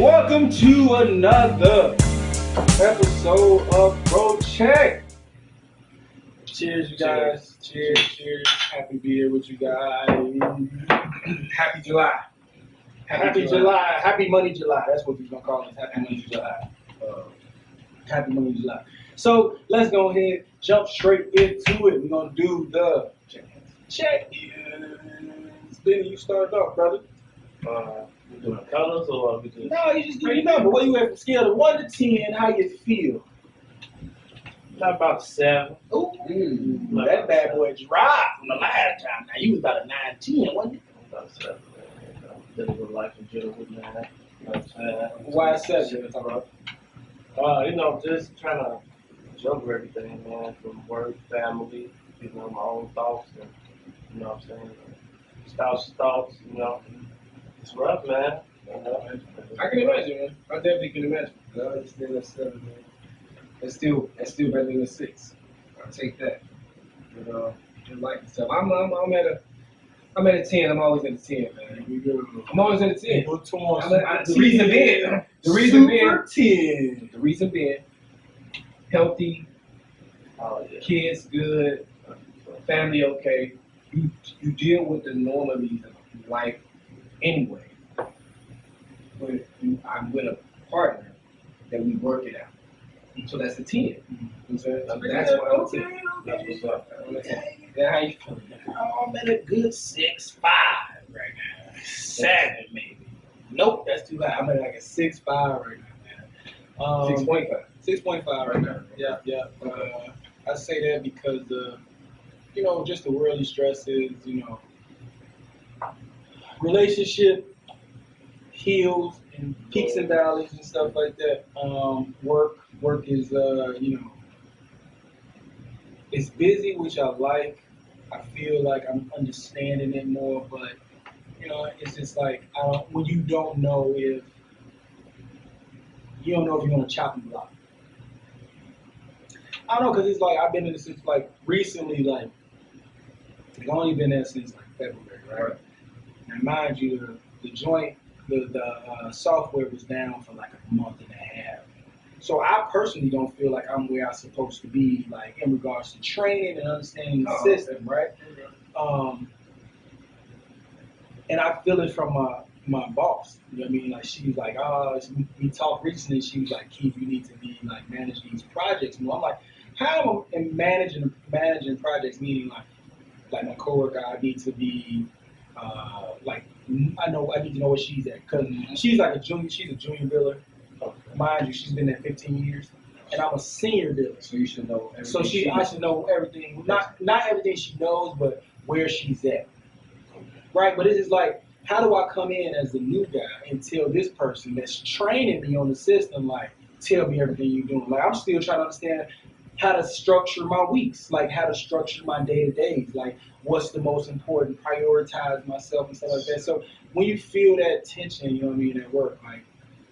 Welcome to another episode of Bro Check. Cheers, you guys. Cheers. Happy to be here with you guys. Happy July. Happy July. Happy Money July. That's what we're going to call it. Happy Money July. Happy Money July. So let's go ahead, jump straight into it. We're going to do the check-ins. Benny, you start off, brother. We doing colors or we just? No, you just give me a number. What you at? Scale of 1 to 10, how you feel? Not about 7. Ooh, that bad boy dropped from the last time. Now you was about a 9-10, wasn't it? About 7. Living with life in general with man. You know what I'm saying? Why 7? Just trying to juggle everything, man, from work, family, my own thoughts, and you know what I'm saying, spouse's thoughts, It's rough, man. I can imagine, man. I definitely can imagine. It's still a 7, man. That's still better than a 6. I'll take that. Just like stuff. I'm at a 10. I'm always at a 10, man. I'm always at a 10. The reason being, healthy, kids good, family okay. You deal with the normalities of life anyway. But I'm with a partner that we work it out. So that's a 10. That's why I'm a 10. That's what's up. Yeah, how you feeling? I'm at a good 6.5 right now. 7 maybe. Nope, that's too high. I'm at like a 6.5 right now, man. 6.5. 6.5 right now. Yeah. I say that because just the worldly stresses, relationship heals and peaks and valleys and stuff like that. Work is it's busy, which I like. I feel like I'm understanding it more, but it's just like when you don't know if you're gonna chop and block. I don't know, because it's like I've been in this since like recently, like I've only been there since like February, right? Now, mind you, the joint, the software was down for like a month and a half. So I personally don't feel like I'm where I'm supposed to be, like in regards to training and understanding the system, right? And I feel it from my boss. You know what I mean? Like she's like, we talked recently. She was like, Keith, you need to be like manage these projects. And I'm like, how am I managing projects? Meaning like my coworker, I need to be I need to know where she's at, because she's like a junior. She's a junior biller. Mind you, she's been there 15 years, and I'm a senior biller. So you should know everything. So I should know everything. Not everything she knows, but where she's at. Right? But it's just like, how do I come in as the new guy and tell this person that's training me on the system, like, tell me everything you're doing? Like, I'm still trying to understand how to structure my weeks, like how to structure my day-to-days, like what's the most important, prioritize myself and stuff like that. So when you feel that tension, you know what I mean, at work, like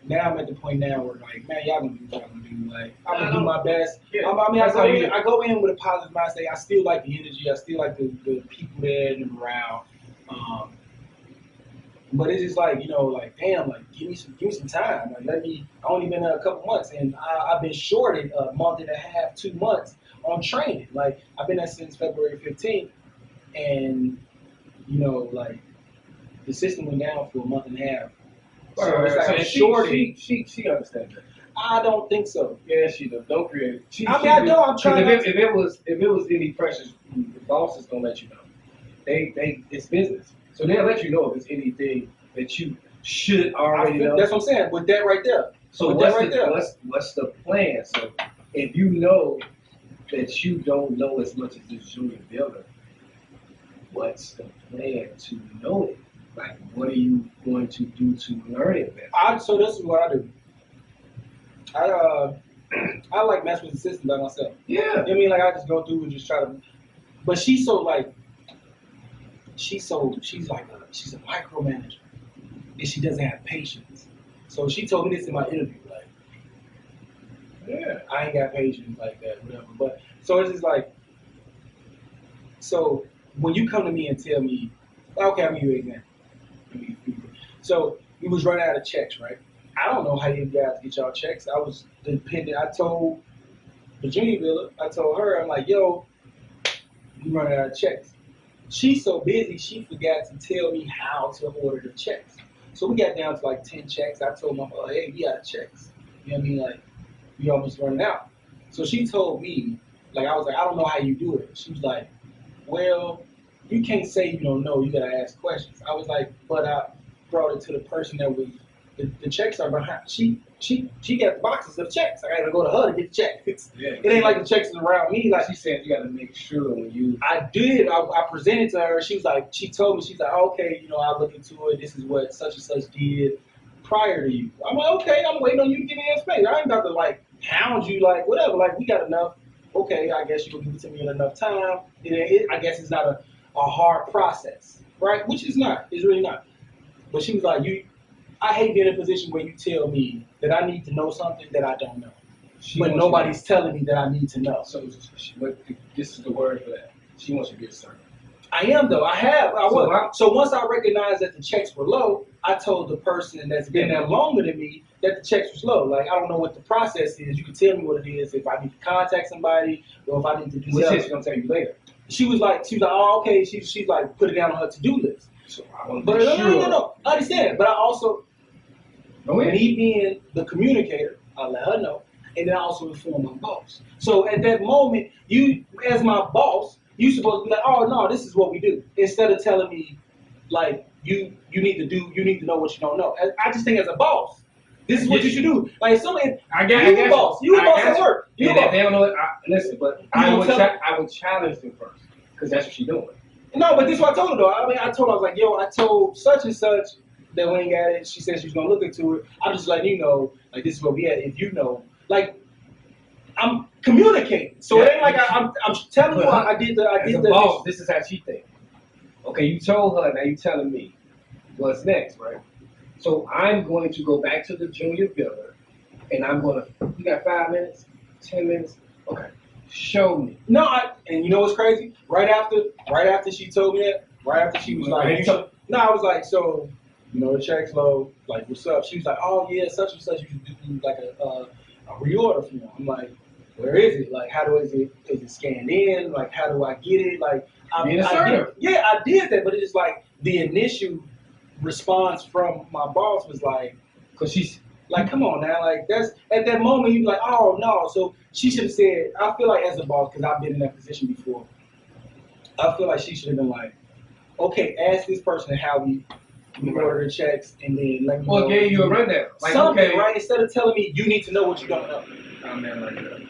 now I'm at the point now where like, man, y'all gonna do what y'all gonna do. Like I'm gonna do my best. Yeah, I go in with a positive mindset. I still like the energy. I still like the people there and the morale. But it's just like, like, damn, like, give me some time. Like, I only been there a couple months, and I've been shorted a month and a half, 2 months on training. Like, I've been there since February 15th, and, like, the system went down for a month and a half. So it's like I'm shorted. She understands that. I don't think so. Yeah, she does. Don't create it. I know. I'm trying to. If it was any pressures, the boss is gonna let you know. It's business. So they'll let you know if there's anything that you should already know. That's what I'm saying. With that right there. So what's the plan? So if you know that you don't know as much as this junior builder, what's the plan to know it? Like, what are you going to do to learn it better? So this is what I do. I like mess with the system by myself. Yeah. You know what I mean? Like, I just go through and just try to. But she's like she's a micromanager, and she doesn't have patience. So she told me this in my interview, like, yeah, I ain't got patience like that, whatever. But so it's just like, so when you come to me and tell me, okay, I'll give you an example. So we was running out of checks, right? I don't know how you guys get y'all checks. I was dependent. I told the junior biller, I told her, I'm like, yo, we running out of checks. She's so busy, she forgot to tell me how to order the checks. So we got down to like 10 checks. I told my mother, hey, we out of checks. You know what I mean? Like, we almost running out. So she told me, like, I was like, I don't know how you do it. She was like, well, you can't say you don't know. You gotta ask questions. I was like, but I brought it to the person that was the checks are behind. She got the boxes of checks. I gotta go to her to get the checks. Yeah. It ain't like the checks is around me. Like She said you got to make sure when you. I did. I presented to her. She was like, she told me, she's like, okay, you know, I'll look into it. This is what such and such did prior to you. I'm like, okay, I'm waiting on you to give me information. I ain't about to like hound you, like whatever. Like we got enough. Okay, I guess you'll give it to me in enough time. I guess it's not a hard process, right? Which is not. It's really not. But she was like, I hate being in a position where you tell me that I need to know something that I don't know. But nobody's telling me that I need to know. So this is the word for that. She wants you to get started. I am though. I So was. So once I recognized that the checks were low, I told the person that's been there longer than me that the checks was low. Like I don't know what the process is. You can tell me what it is if I need to contact somebody or if I need to do Which something. she's gonna tell you later. She was like, oh okay. She's like put it down on her to do list. So I want to But be sure. no. I understand. But I also, Go ahead. me being the communicator, I let her know, and then I also inform my boss. So at that moment, you as my boss, you supposed to be like, oh no, this is what we do. Instead of telling me, like you need to know what you don't know. I just think as a boss, this is what you should do. Like somebody, you a boss at work. You a boss. They don't know it. Listen, but I would challenge them first because that's what she's doing. No, but this is what I told her though. I mean, I was like, yo, I told such and such that we ain't got it. She said she was gonna look into it. I'm just letting you know, like this is what we had. If you know, like I'm communicating. So it ain't like I'm telling you I did the boss, this is how she thinks. Okay, you told her, now you telling me what's next, right? So I'm going to go back to the junior biller, and I'm gonna. You got 5 minutes, 10 minutes. Okay, show me. No, and you know what's crazy? Right after she told me that, right after she was like, I was like, so, you know, the check's low, like, what's up? She was like, oh yeah, such and such, you can do like a reorder for you. I'm like, where is it? Like, is it scanned in? Like, how do I get it? Like, I did that, but it's like the initial response from my boss was like, because she's like, come on now, like that's at that moment you be like, oh no. So she should have said, I feel like as a boss, because I've been in that position before, I feel like she should have been like, okay, ask this person how we order the checks and then let me know. Well, gave you a rundown. Like, something, okay. right? Instead of telling me you need to know what you don't know. Oh man, like that.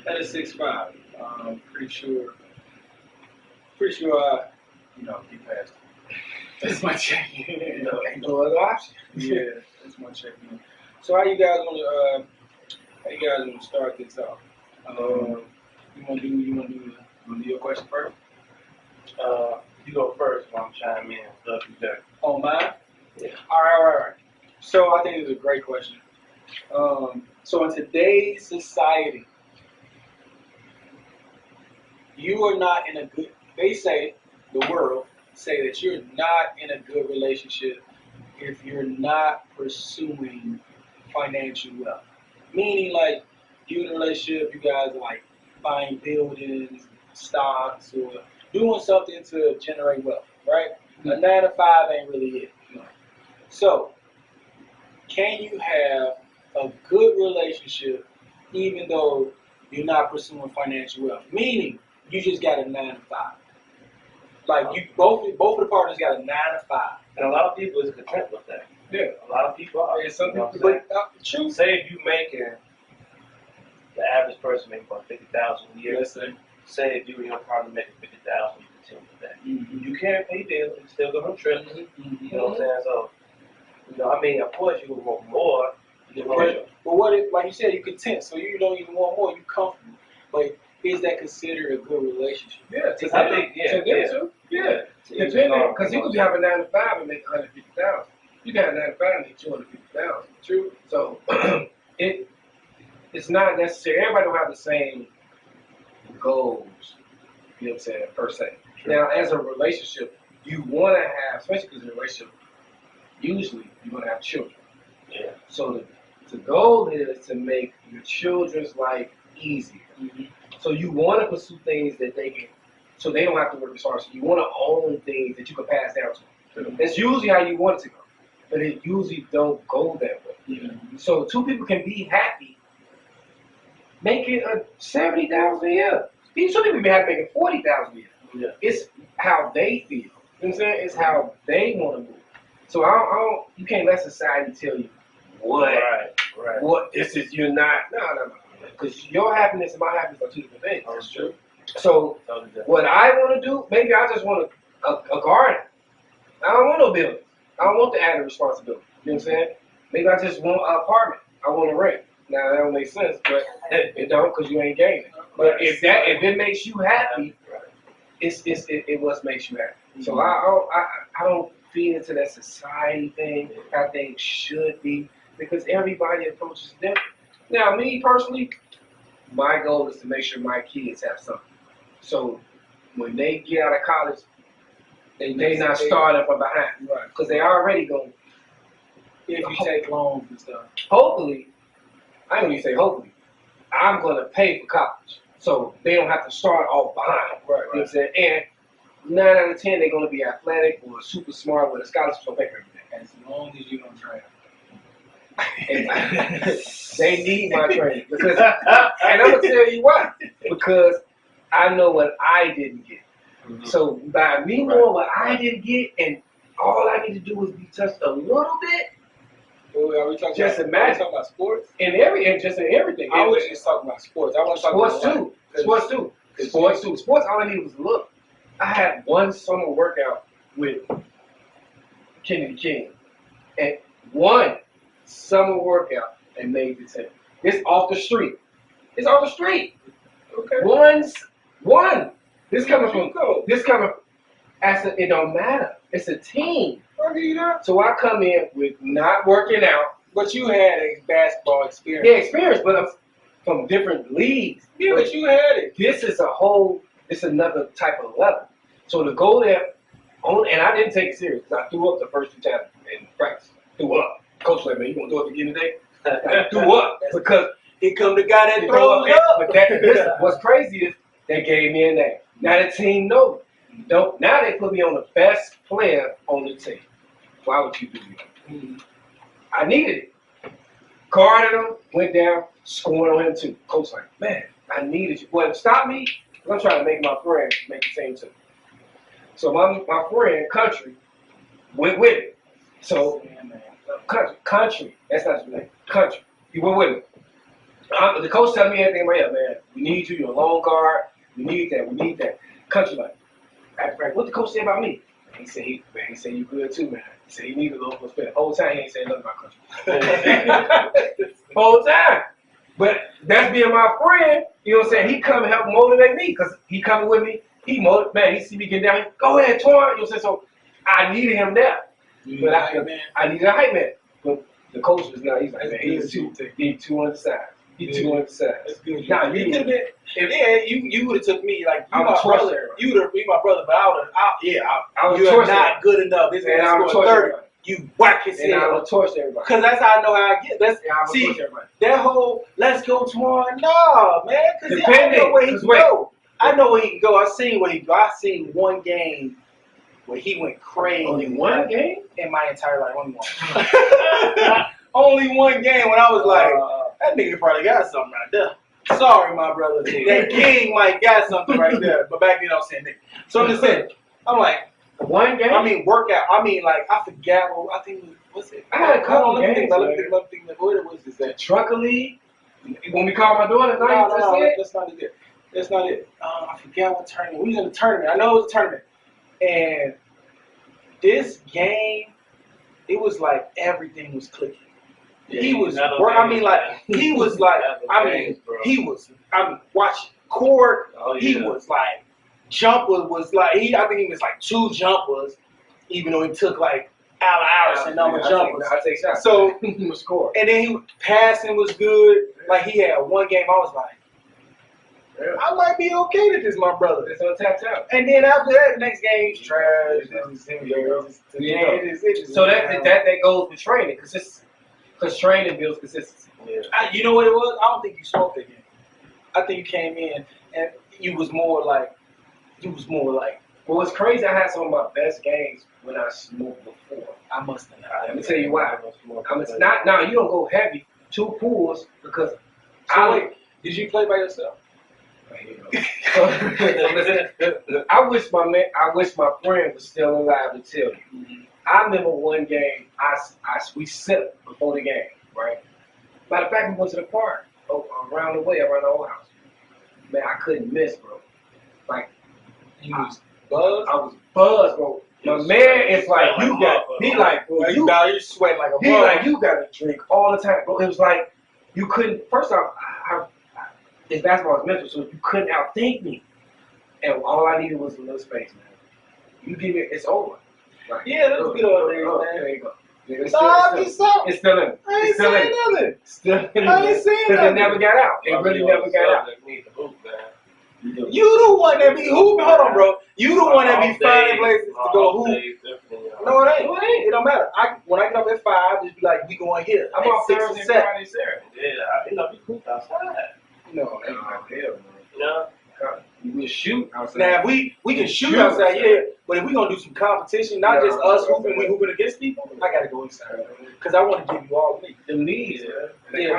That is 6'5". Pretty sure I, get past it. That's my check. No other option. Yeah, that's my check. So how you guys want to start this off? You want to do your question first? You go first while I'm chiming in. Love you better. Oh, mine? Yeah. All right. So I think it's a great question. So in today's society, you are not in a good, the world say that you're not in a good relationship if you're not pursuing financial wealth. Meaning like you in a relationship, you guys are like buying buildings, stocks, or doing something to generate wealth, right? A 9 to 5 ain't really it. So, can you have a good relationship even though you're not pursuing financial wealth? Meaning, you just got a 9 to 5. Like you, both of the partners got a 9 to 5. And a lot of people is content with that. Yeah. A lot of people are. Yeah, some You know people, what I'm but true. Say if you making, the average person making about 50,000 a year. Let's say. Say if you and your partner making 50,000, you continue with that. Mm-hmm. You can't pay bills, you still go on trips. Mm-hmm. You know what I'm saying? So, I mean, of course you would want more. But what if, like you said, you're content, so you don't even want more, you're comfortable. But is that considered a good relationship? Yeah, I think, Yeah. Because you could have a 9 to 5 and make 150,000. You got a 9 to 5 and make 250,000. True. So it's not necessary. Everybody don't have the same goals. You know what I'm saying? Per se. Now, as a relationship, you want to have, especially because in a relationship, usually you're going to have children. Yeah. So the goal is to make your children's life easier. So you want to pursue things that they can, so they don't have to work as hard. So you want to own things that you can pass down to them. That's usually how you want it to go, but it usually don't go that way. So two people can be happy making $70,000 a year. Some people be happy making $40,000 a year. Yeah. It's how they feel. You know what I'm saying? It's how they want to move. So I don't, you can't let society tell you what, Right. what this is. You're not. No. Because your happiness and my happiness are two different things. That's true. So what I want to do, maybe I just want a garden. I don't want no building. I don't want the added responsibility. You know what I'm saying? Maybe I just want an apartment. I want to rent. Now that don't make sense, but it don't because you ain't gaining. But if it makes you happy, it what makes you happy. So I don't feed into that society thing. How things should be because everybody approaches different. Now me personally, my goal is to make sure my kids have something. So when they get out of college, they not starting from behind. Right. Because they already going. If you take loans and stuff. Hopefully, I don't even say hopefully, I'm going to pay for college. So they don't have to start off behind. Right. You know what I'm saying? And 9 out of 10, they're going to be athletic or super smart with a scholarship on paper everything. As long as you don't train. And they need my training. Because, and I'm going to tell you why. Because I know what I didn't get. So by me knowing what I didn't get, and all I need to do is be touched a little bit, Wait, are we talking Just about, imagine. Are we talking about sports? just in everything. I was just talking about sports. I wasn't talking Sports about too. Sports, all I needed was a look. I had one summer workout with Kennedy King. And one summer workout and made the team. It's off the street. It's off the street. Okay. One. This coming from, it don't matter. It's a team. I'll give you that. So I come in with not working out. But you had a basketball experience. Yeah, experience, but I'm from different leagues. Yeah, but you had it. This is it's another type of level. So to go there, and I didn't take it serious. I threw up the first 2 times in practice. Threw up. Coach said, man, you gonna throw up again today? I threw up because Here come the guy that they throws throw up. But what's crazy is they gave me a name. Now the team knows. Now they put me on the best player on the team. Why would you do that? I needed it. Guarded him, went down, scored on him too. Coach like, man, I needed you. Well, stop me, because I'm trying to make my friend make the team too. So my friend, Country, went with it. So, Country, that's not his name, Country, he went with me. The coach told me everything in my head, man, we need you, you're a long guard, we need that. Country like, what the coach say about me? He said, you good too, man. He said, you need a little more spin. The whole time, he ain't saying nothing about Country. Whole time. But that's being my friend, you know what I'm saying? He come and help motivate me, because he coming with me. He see me getting down, go ahead, Torn. You know what I'm saying? So I needed him there. But I needed a hype man. But the coach was not, he's like, man, he's too undersized. He's too undersized. That's good. Nah, You could have been. You would have took me like I you would my torture brother. everybody. You would have been my brother, but I would you're torture not good enough. This and man I would scored torture 30. everybody. You whack his And I head. would torture everybody. Because that's how I know how I get. That's And I would see torture everybody. that whole let's go tomorrow. No, man, because I Depending, know where he 'cause can wait. go. I know where he can go. I seen where he go. I seen one game where he went crazy. Only one game? in my entire life. Only one. Only one game when I was like, that nigga probably got something right there. Sorry, my brother. That king might got something right there. But back then I was saying nigga. So I'm just saying, I'm like, One game? I mean workout. I mean like I forgot what I think what's it? I had a couple Hold on, let me games, think. Let man. me think. What was this? That Trucker League? When we called my daughter, that's not it. That's not it. I forgot what tournament. We was in a tournament. I know it was a tournament. And this game, it was like everything was clicking. He was, watching court. He was like, jumper was like, I think he was like 2 jumpers, even though he took like Allen Iverson number jumpers. I take shots. So, he was score. and then passing was good. Like he had one game, I was like, I might be okay with this, my brother. It's on tap. And then after that, the next game, he's trash. So that goes with training, because Because training builds consistency. Yeah. You know what it was? I don't think you smoked that game. I think you came in and you was more like. Well, it's crazy. I had some of my best games when I smoked before. I must have. Let me tell you why. It's not now. You don't go heavy 2 pulls because So wait, did you play by yourself? I wish my friend was still alive to tell you. I remember one game we set before the game, right? Matter of fact, we went to the park around the old house. Man, I couldn't miss, bro. Like You was buzzed. I was buzzed, bro. My man is like, you got. He like, bro, you sweat like a he bug. like, you got to drink all the time, bro. It was like you couldn't. First off, this basketball is mental, so you couldn't outthink me. And all I needed was a little space, man. You give it, it's over. Like, Yeah, that's good old days, man. There you go. Yeah, it's It's still in it. I ain't It's still in saying it. nothing. Still in it. I ain't saying Because it nothing. never got out. It really never got out. Need the hoop, man. You the one that be hooping. Hold on, bro. You the one that be finding places to go hoop. No, it ain't. It don't matter. When I get up at 5, just be like, we going here. I'm At on 6 or Thursday, 7. Friday, Saturday. Yeah, we hoop outside. No, ain't no hell, You know? man. We shoot outside. Now, if we can shoot Shoot outside, outside. yeah. But if we gonna do some competition, not Yeah, just us I'm hooping, we outside. hooping against people, I gotta go inside. Because I want to give you all me. Them knees, man. Yeah,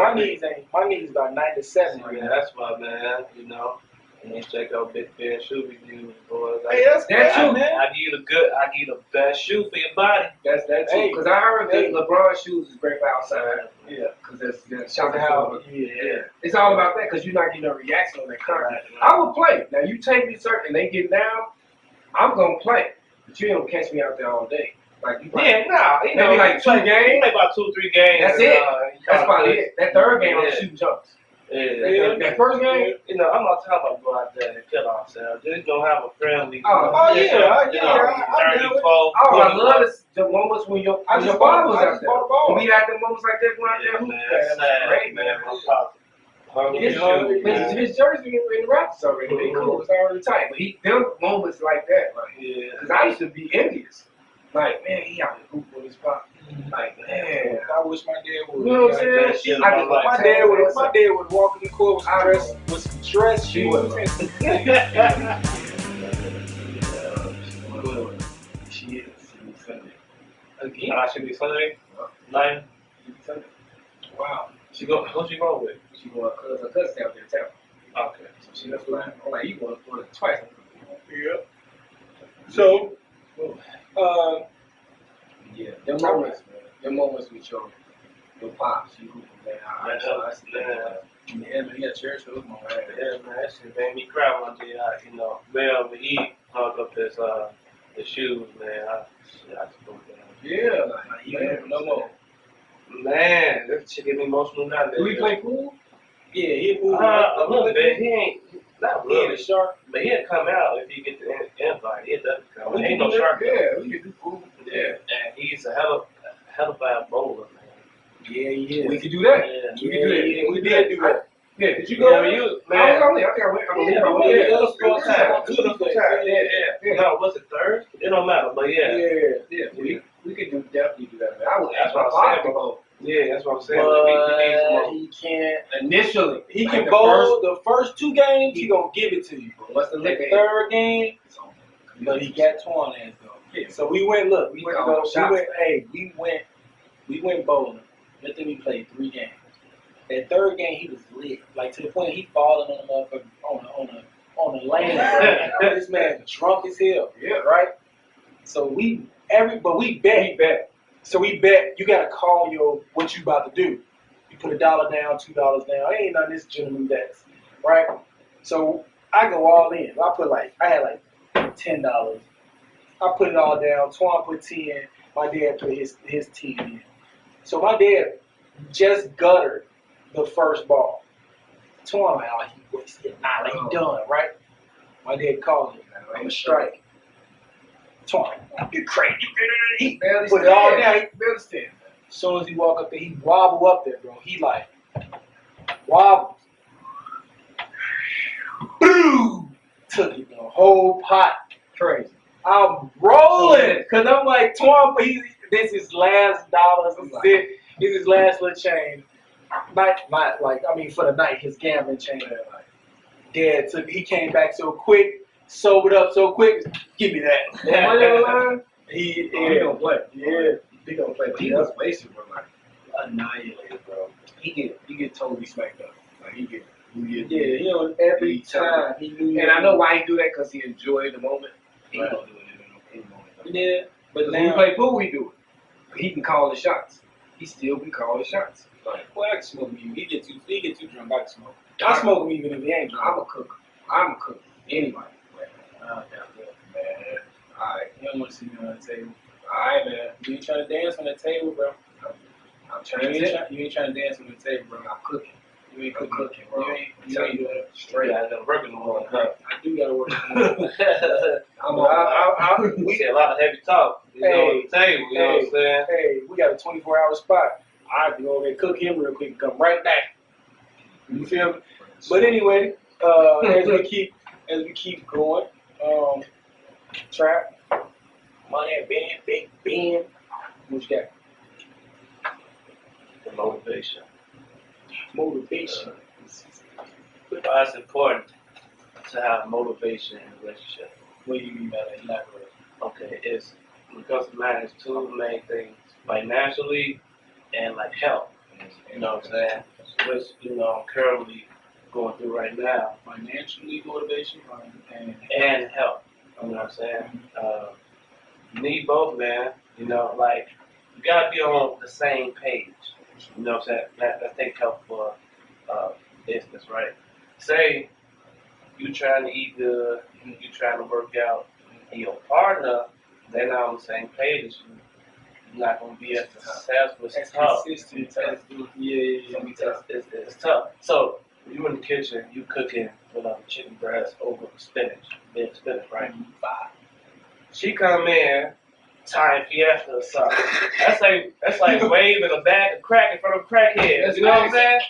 my knees about 97 right Yeah, now. that's why, man. You know, and then check out Big Ben shoe reviews, boys. Hey, that's That's good, you, man. I give you the best shoe for your body. That's that too. Hey. Because I heard Hey. that LeBron shoes is great for outside. Yeah, because that's shout out How? to Yeah. It's all about that because you're not getting a reaction on that content. I will play. Now you take me certain and they get down, I'm gonna play. But you don't catch me out there all day. Like you play. Yeah, nah, you know, Maybe like 2 games. Maybe about 2-3 games. That's it. That's about it. That third game I'm Yeah. shooting jumps. Yeah. That first game, You know, I'm not talking about go out there and kill ourselves. Just gonna have a friendly. Oh, yeah, you know, I'm down 30, with it. 40. oh, I love the moments when your I just your bought- ball was I out just there. bought a ball. When we had the moments like that going out there, Yeah, hoop, man, that's sad, great, man. man. I'm talking. His jersey in the Raptors already. They cool. It's already tight. But them moments like that, like, Yeah. because I used to be envious. Like, man, he out there hoop on his spot. Like, man. I wish my dad would. You know what I'm saying? that shit I in just my life. My dad would walk in the court with some dress She shoes. would. She is. Sunday. Again. I should be Sunday. 9. Sunday. Wow. Who she go with? She going her cousin out there in town. Okay. So she left line. I'm like, you going for it twice. Yeah. So, Yeah, them moments, man. Them moments with your pops, you hooping, man. I see that. yeah, man, you got cherish those moments. Yeah, man, that shit made me cry one day. You know, Mel, when he hung up his shoes, man. I just broke down. Yeah, Yeah, no more. Man, that shit get me emotional now. Do we play pool? Yeah, he moved. A little bit. He ain't, not He ain't really. a shark. But he'll come out if he get the invite. He'll definitely come. We Ain't can no do shark. that. Yeah, we can do pool. Yeah. And he's a hell of a bowler, man. Yeah, he is. We could do that. Yeah. We could do that. Yeah, we did do that. Yeah, did you go? Yeah, with you, it? man. I was on there. I think I went. Yeah, it was full time. It was full time. Yeah. No, was it Thursday? It don't matter, but yeah. Yeah, we could definitely do that, man. I would That's ask my what I'm father saying, to go. Yeah, that's what I'm saying. We need some But more. he can't. Initially, He like can the bowl the first 2 games. He gonna give it to you. first- What's the The liquor? third game, but he got torn ass though. Yeah. So we went. Look, we went. called shots. We went bowling. I think we played 3 games. That third game, he was lit. Like to the point he falling on the motherfucker on the lane. This man drunk as hell. Yeah. Right. So we bet. We bet. So we bet you gotta call what you about to do. You put $1 down, $2 down. Ain't none of this gentleman bets, right? So I go all in. I had $10. I put it all down. Twan put 10. My dad put his 10 in. So my dad just guttered the first ball. Twan like, oh, he wasted it. Nah, like he done, right? My dad called it. I'm a strike. Twan, you crazy. He Barely put it all stand. down. Barely stand. As soon as he walk up there, he wobble up there, bro. He like wobbles. Boom! Took it the whole pot. Crazy. I'm rolling because I'm like, Twan, this is last dollars. This is it. It's his last little chain. For the night, his gambling chain. Like, Dad he came back so quick, sobered up so quick. Give me that. Money on the line. He He don't play. Yeah. He don't play. But he was wasted, bro. Like Annihilated, bro. he get totally smacked up. Like he get. Yeah, every time he knew. And I know why he do that because he enjoyed the moment. He Right. don't do it in any moment. Yeah, but When we now, play pool, we do it. He can call the shots. He still can call the shots. Like, Well, I can smoke with you. He get too drunk. I can smoke. I smoke him even if he ain't drunk. I'm a cooker. I'm a cooker. Anybody. Man, Alright. You don't want to see me on the table. Alright, man. You ain't trying to dance on the table, bro. I'm You trying ain't, to. you ain't trying to dance on the table, bro. I'm cooking. You ain't I'm cooking. cooking, bro. You ain't doing it. Straight. Yeah, I got working on it. Huh? I do gotta work. I'm on. We get a lot of heavy talk. You know, on the table. You know what I'm saying? Hey, we got a 24-hour spot. I can go over there and cook him real quick and come right back. You feel me? But anyway, as we keep going, trap, money, big Ben. What you got? The motivation. Motivation. Why it's important to have motivation in a relationship. What do you mean by that? Elaborate. Okay, it's because man, it's two main things: financially and like health. You know what I'm saying? Which I'm currently going through right now, Financially, motivation, and health. You know what I'm saying? You need both, man. You gotta be on the same page. You know what I'm saying? Let's take health for business, right? Say you trying to eat good, you trying to work out, and your partner, they're not on the same page as you. You're not gonna be as successful. It's tough. Consistent. It's tough. So you in the kitchen, you cooking with chicken breast over spinach, big spinach, right? She come in, Italian Fiesta or something. That's like waving a bag of crack in front of a crackhead. You know what I'm saying?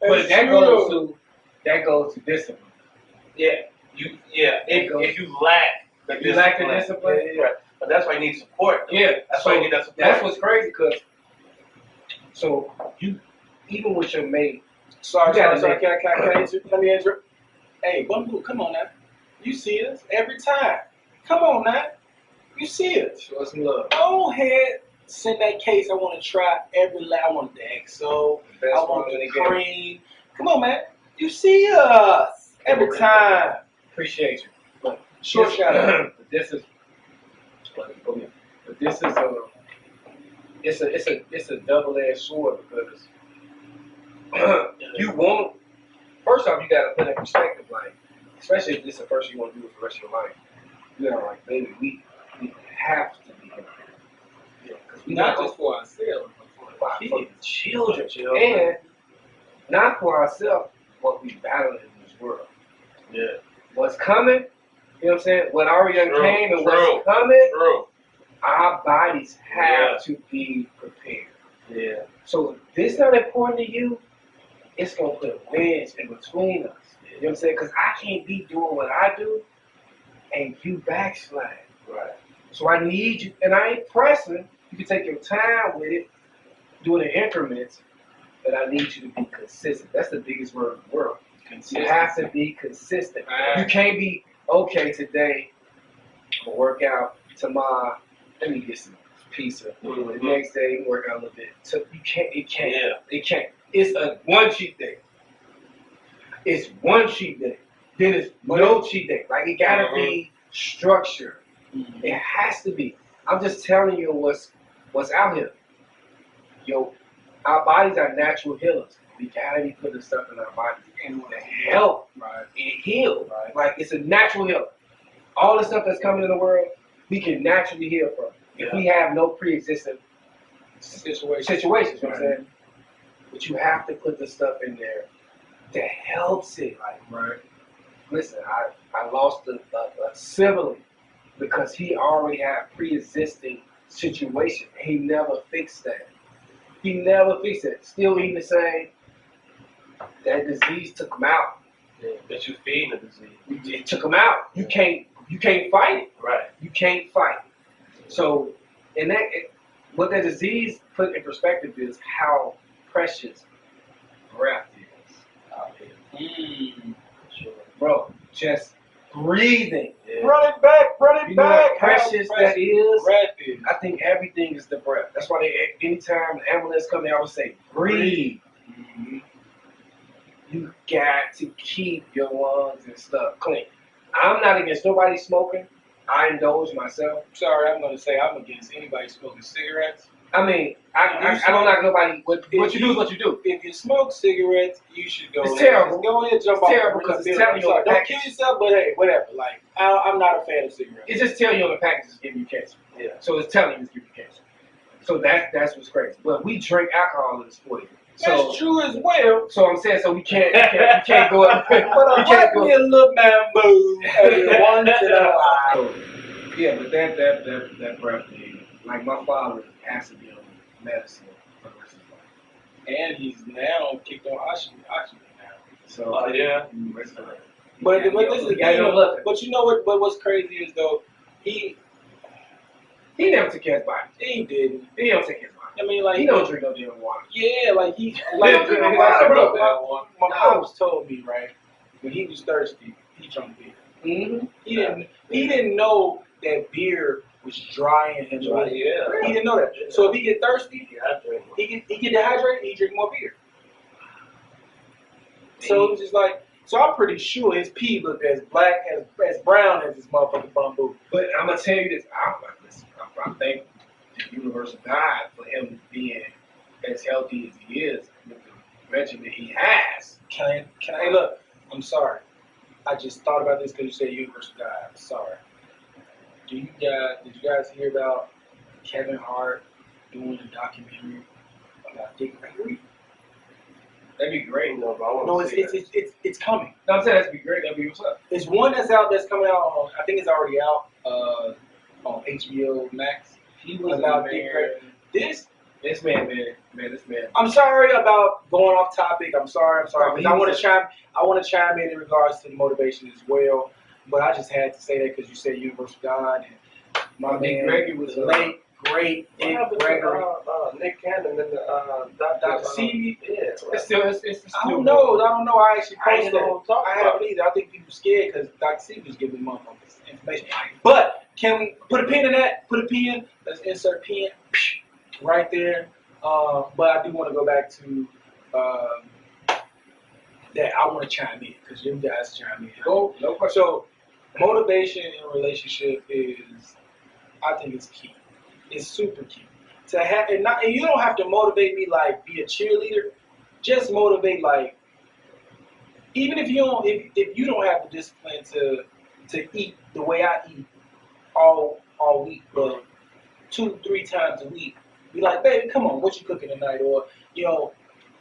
But that goes to discipline. If you lack the If you lack the discipline, right. But that's why you need support. Though. Yeah, That's why you need that support. That's what's crazy, cause so you even with your mate, Sorry. Can I Let me answer. Hey, Bumble, come on now. You see us every time. Come on now. You see us. show us some love. Go ahead. Send that case. I want to try I want the XO. The best I want one in the the game. cream. Come on, man. You see us every time. Appreciate you. But Short shout out. This is it's a double-edged sword because you won't. First off, you gotta put in perspective, like especially if this is the first you want to do it for the rest of your life. You know, like baby, we have to be here. Yeah, because we not just for ourselves, but for for children, and not for ourselves, what we battling in this world. Yeah. What's coming? You know what I'm saying? What already done True, came and true. what's coming? True. Our bodies have to be prepared. Yeah. So if this not important to you, it's gonna put a wedge in between us. You know what I'm saying? Because I can't be doing what I do and you backslide. Right. So I need you, and I ain't pressing. You can take your time with it, doing the increments, but I need you to be consistent. That's the biggest word in the world. You have to be consistent. You can't be, okay, today, I'm gonna work out, tomorrow, let me get some pizza. Mhm. The next day, you work out a little bit. So it can't. Yeah. It can't. It's a one cheat day. It's one cheat day. Then it's no cheat day. Like it gotta be structured. It has to be. I'm just telling you what's out here. Yo, our bodies are natural healers. We gotta be putting stuff in our bodies and to help and heal. Right. Like it's a natural healer. All the stuff that's coming in the world, we can naturally heal from. If we have no pre-existing situations, you know what I'm saying? But you have to put the stuff in there that helps it. Like, listen, I lost a sibling because he already had pre-existing situation. He never fixed that. He never fixed it. Still eating the same. That disease took him out. Yeah. But you feeding the disease. It took him out. You can't fight it. Right. You can't fight. So, and what the disease put in perspective is how precious breath is out here. Sure. Bro, just breathing. Yeah. Run it back, You know how precious that is? Breath is. I think everything is the breath. That's why anytime the ambulance comes, they always say, breathe. You got to keep your lungs and stuff clean. I'm not against nobody smoking. I indulge myself. Sorry, I'm gonna say I'm against anybody smoking cigarettes. I mean, I don't knock nobody. What you do is what you do. If you smoke cigarettes, you should go. It's ahead. terrible. Just go ahead and jump It's off. terrible the 'cause it's building. telling you on Sorry, the don't package. kill yourself, but hey, whatever. Like I'm not a fan of cigarettes. It just tell you on the package it's giving you cancer. Yeah. So it's telling you it's giving you cancer. So that's what's crazy. But we drink alcohol in this point. So That's true as well. so I'm saying so we can't go up. But we I can't like go. me a little bamboo every once in a while. So, yeah, but that breath thing, like my father has to be on medicine for the rest of his life. And he's now kicked on oxygen now. So Oh, yeah. rest of life. But Yeah, this is the yeah, thing. no look. But you know what? But what's crazy is though He never took care of his body. he didn't. He don't take care of his body. I mean, like He don't drink no damn water. Yeah, like he don't like drink no water, bro. My pops told me right when he was thirsty, he drank beer. Mm-hmm. He didn't know that beer was drying him. Yeah. He didn't know that. So if he get thirsty, Yeah, I drink. he get dehydrated, he drink more beer. So it was just like, so I'm pretty sure his pee looked as black as brown as his motherfucking bamboo. But I'm gonna tell you this. I think the universe of God for him being as healthy as he is with the regimen he has. Can I look? I'm sorry. I just thought about this because you said universe of God. I'm sorry. Did you guys hear about Kevin Hart doing a documentary about Dick Gregory? That'd be great. No, but I want No, to see it's coming. No, I'm saying that'd be great. That'd be what's up. There's one that's out that's coming out on, I think it's already out on HBO Max. He was About a Dick man. Gregory. This Man, this man. I'm sorry about going off topic. I'm sorry. Oh, Because I want to chime in regards to the motivation as well. But I just had to say that because you said Universe of God and my Dick man, Gregory was the late great What Dick happened Gregory. to Nick Cannon and the Dr. Seeley? Yeah. It's still. I don't know. I actually I posted ain't know that. what I I'm talking haven't either. I think people scared because Dr. Seeley was giving motherfuckers information. But can we put a pin in that? Put a pin. Let's insert pin right there. But I do want to go back to that. I want to chime in because you guys chime in. Go. No question. So motivation in a relationship is, I think, it's key. It's super key. To have and you don't have to motivate me like be a cheerleader. Just motivate like, even if you don't have the discipline to eat the way I eat all week, but 2-3 times a week, be like, baby, come on, what you cooking tonight? Or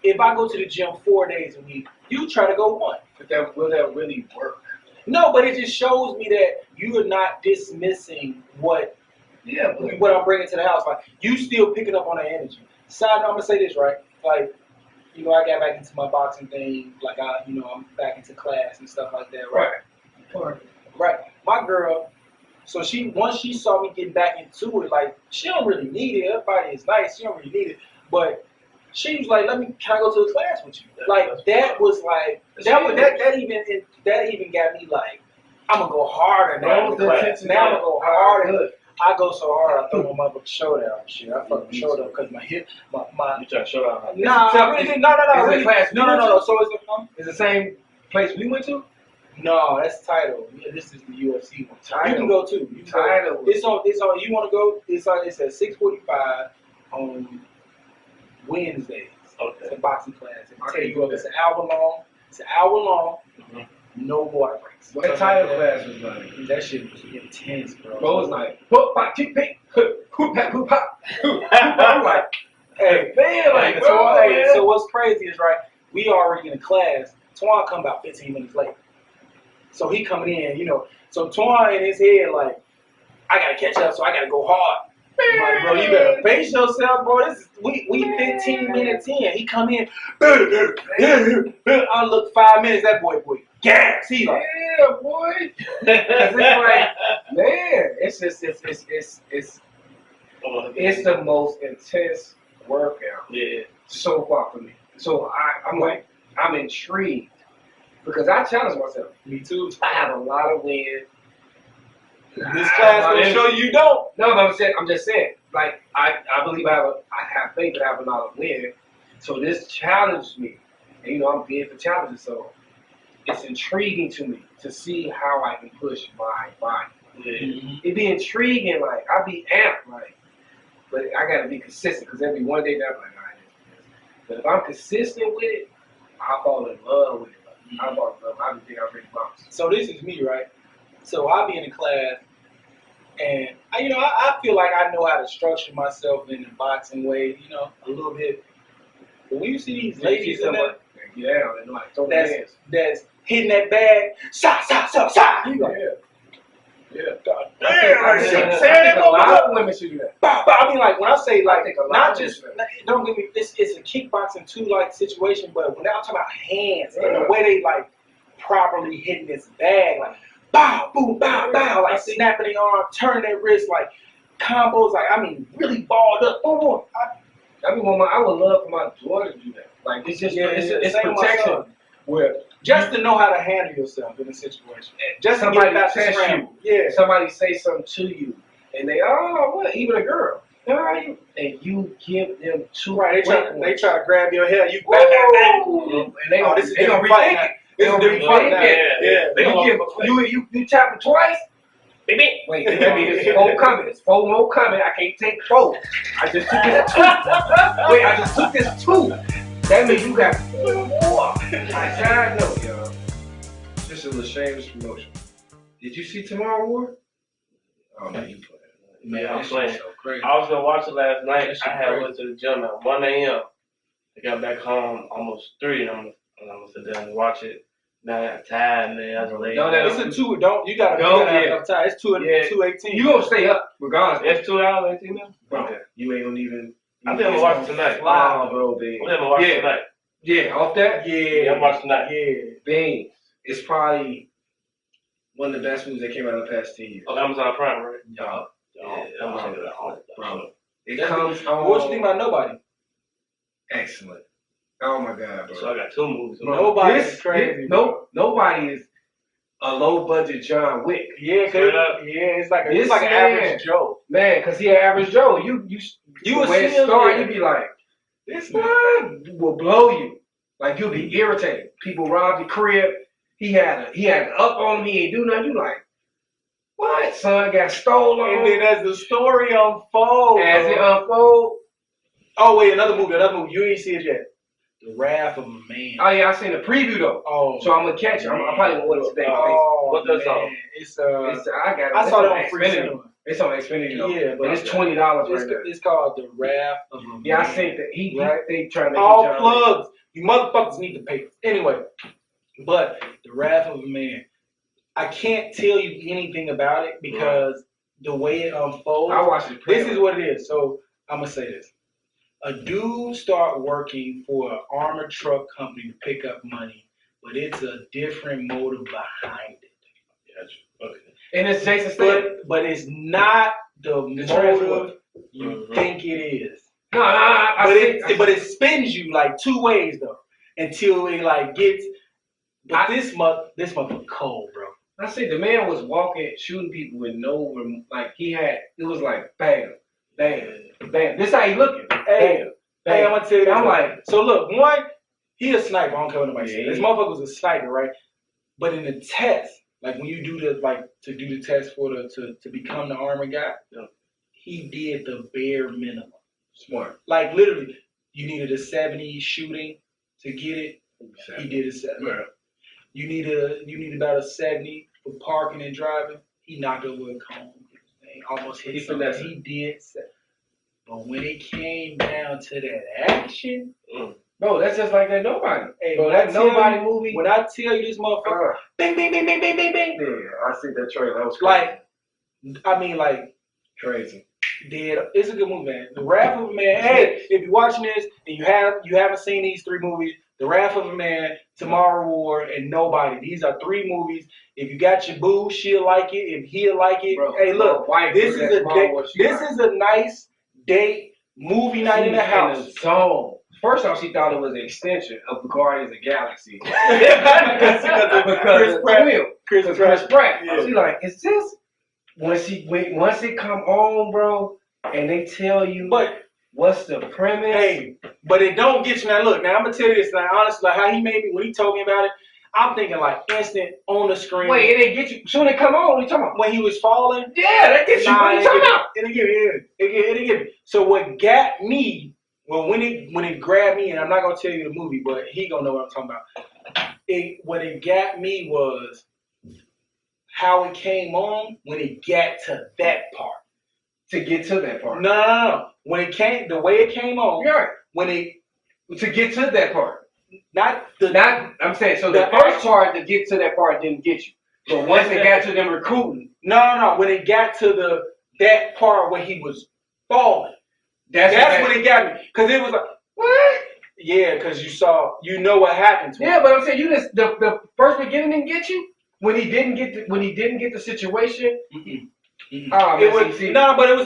if I go to the gym 4 days a week, you try to go 1. But will that really work? No, but it just shows me that you are not dismissing what I'm bringing to the house. Like, you still picking up on that energy. Side note, I'm gonna say this, right? Like, I got back into my boxing thing. Like, I'm back into class and stuff like that, right? Right. My girl, so once she saw me getting back into it, like, she don't really need it. Her body is nice. She don't really need it. But she was like, can I go to the class with you? Like, that was like, that even got me like, I'm gonna go harder now in the class. Now I'm gonna go harder. I go so hard, I throw my motherfucking shoulder out and shit. I fucking shoulder up because my hip, my. You trying to show out? Nah, I really didn't. No. Is it Really, class no. So Is the same place we went to? No, that's Title. Yeah, this is the UFC one. Tidal. You can go too. You can go. Tidal. It's on. You want to go? It's at 6:45 on Wednesdays. Okay. It's a boxing class. I Tell can you go what, it's an hour long. Mhm. No water breaks. What title class was like? That shit was intense, bro. Bro was like, whoop, pop, keep, pick, hoop, pop, hoop, pop. I'm like, Hey, man, like, so, bro, man. so what's crazy is, right, we already in the class. Twan come about 15 minutes late. So he coming in, So Twan in his head, like, I gotta catch up, so I gotta go hard. I'm like, bro, you better pace yourself, bro. We 15 minutes in. He come in. I look 5 minutes. That boy, gas. He like, Yeah, boy. Cause it's like, man, it's just, it's want to It's the most intense workout Yeah. so far for me. So I'm like, I'm intrigued because I challenge myself. Me too. I have a lot of wind. This class gonna show you don't. No, but I'm just saying. Like I believe I have faith that I have a lot of wind. So this challenged me, and you know I'm big for challenges. So it's intriguing to me to see how I can push my body. Yeah. It'd be intriguing, like I'd be amped, like, but I gotta be consistent because every one day that I'm like, all right, but if I'm consistent with it, I fall in love with it. Like, I fall in love. I think I'm ready to bounce. So this is me, right? So I'll be in the class, and I feel like I know how to structure myself in the boxing way, a little bit. But when you see these ladies in there, Yeah, and like throw their hands. that's hitting that bag, sa, you like, Yeah. God I damn, think saying a lot of women should do that. But I mean, like when I say like, I think a lot not of just women. don't get me. It's a kickboxing too like situation, but when I'm talking about hands and the Yeah. way they like properly hitting this bag, like bow, boom, bow, bow, like snapping their arm, turning their wrist, like combos, like I mean, really balled up. Boom, boom. I would love for my daughter to do that. Like it's just it's same with my protection. son. Where Just to know how to handle yourself in a situation. Just to somebody get past the test scramble. you. Yeah. Somebody say something to you, and they what? Even a girl. How are you? And you give them two. Right. They try to grab your hair. You Woo! back, back, back. And they Oh, this is they gonna different fight rethink now. it. This is They different gonna fight now. rethink Yeah. You tap it twice. Baby, wait, that means it's four coming. It's four more coming. I can't take four. I just took this two. Wait, I just took this two. That means you got four more. I know, y'all. This is a shameless promotion. Did you see Tomorrow War? Oh man, you playing. Man, I'm this playing. shit's so crazy. I was gonna watch it last night. That shit I had crazy. went to the gym at 1 a.m. I got back home almost 3, and I'm gonna sit down and watch it. Now I'm tired, man. I was late. No, It's a two. You gotta Don't, have yeah. enough time. It's 2:18. You gonna stay up regardless. It's 2 hours, 18 minutes. Bro, you ain't gonna even. I think I'm gonna watch it tonight. Wow, bro, I big. think I'm gonna watch Yeah. it tonight. Yeah, off that. Yeah, I'm watching tonight. Yeah. Bang. It's probably one of the best movies that came out in the past 10 years. On Amazon Prime, right? Y'all. Yeah, I'm gonna check it out. Bro. It comes on. What you think about Nobody? Excellent. Oh my god, bro. So I got 2 movies. Bro, Nobody this- is crazy. Nobody is a low budget John Wick. Yeah, Straight up. it's like This an man- average Joe. Man, cause he an average Joe. You would when it see him, start, yeah. you be like, this man will blow you. Like you'll be irritated. People robbed the crib. He had up on me and do nothing. You like, what? Son got stolen. And then as the story unfolds, As it unfolds. oh wait, another movie. You ain't see it yet. The Wrath of a Man. Oh yeah, I seen the preview though. Oh, So I'm gonna catch it. I'm probably gonna watch it today. Oh, What does man. It's I got it. I It's saw it on on free Xfinity. cinema. It's on Xfinity though. Yeah, but But it's $20 right It's, now. it's called The Wrath of a Man. Yeah, I seen that. Right. They trying to make All it John plugs. You motherfuckers need to pay. Anyway, but The Wrath of a Man. I can't tell you anything about it because the way it unfolds. I watched it. This is what it is. So I'm gonna say this: a dude start working for an armored truck company to pick up money, but it's a different motive behind it. Okay. And it's Jason Statham. But it's not the transport. motive you think it is. No, But it spins you like 2 ways though until it like gets. But this motherfucker cold, bro. I see the man was walking, shooting people with no, like it was like bam, bam, bam. This how he looking. Hey, Bam, Hey, bam. I'm gonna tell you this. I'm like, So look, one, he a sniper. I don't care what nobody says. Yeah. This motherfucker was a sniper, right? But in the test, like when you do the test for to become the armor guy, Yeah. he did the bare minimum. smart. Like literally, you needed a 70 shooting to get it. He did a 70. Yeah. You need about a 70 for parking and driving. He knocked over a cone. He almost hit He something. finessed He did. But when it came down to that action, Bro, that's just like that Nobody. hey, Bro, when I that tell Nobody you- movie. When I tell you this motherfucker, bing, bing, bing, bing, bing, bing, bing. Yeah, I see that trailer. That was crazy. Like, I mean, like, Crazy. it's a good movie, man. The Wrath of a Man. Hey, if you're watching this and you haven't seen these 3 movies, The Wrath of a Man, Tomorrow War, and Nobody. These are 3 movies. If you got your boo, she'll like it. If he'll like it, Bro, hey, look, wife this was is that a Tomorrow War, she this like- is a nice date, movie night in the house. In the zone. First off, she thought it was an extension of the Guardians of the Galaxy. Because Because Chris Pratt. Yeah. She like, is this once it come on, bro, and they tell you But what's the premise? hey, but it don't get you now. Look, now I'm gonna tell you this. Now, honestly, like how he made me when he told me about it, I'm thinking like instant on the screen. Wait, it didn't get you. Soon it come on. What you talking about? When he was falling. Yeah, that gets you. What you talking about? It didn't get me. So what got me? Well, when it grabbed me, and I'm not gonna tell you the movie, but he gonna know what I'm talking about. What it got me was how it came on when it got to that part. To get to that part. No. When it came, the way it came on. Right. When it to get to that part. I'm saying so the first part to get to that part didn't get you. But once it got to them recruiting. No. When it got to that part where he was falling. That's when it got me. Cause it was like, what? Yeah, cause you know what happened to him. Yeah, but I'm saying the first beginning didn't get you when he didn't get the situation. Mm-hmm. Oh, it was but it was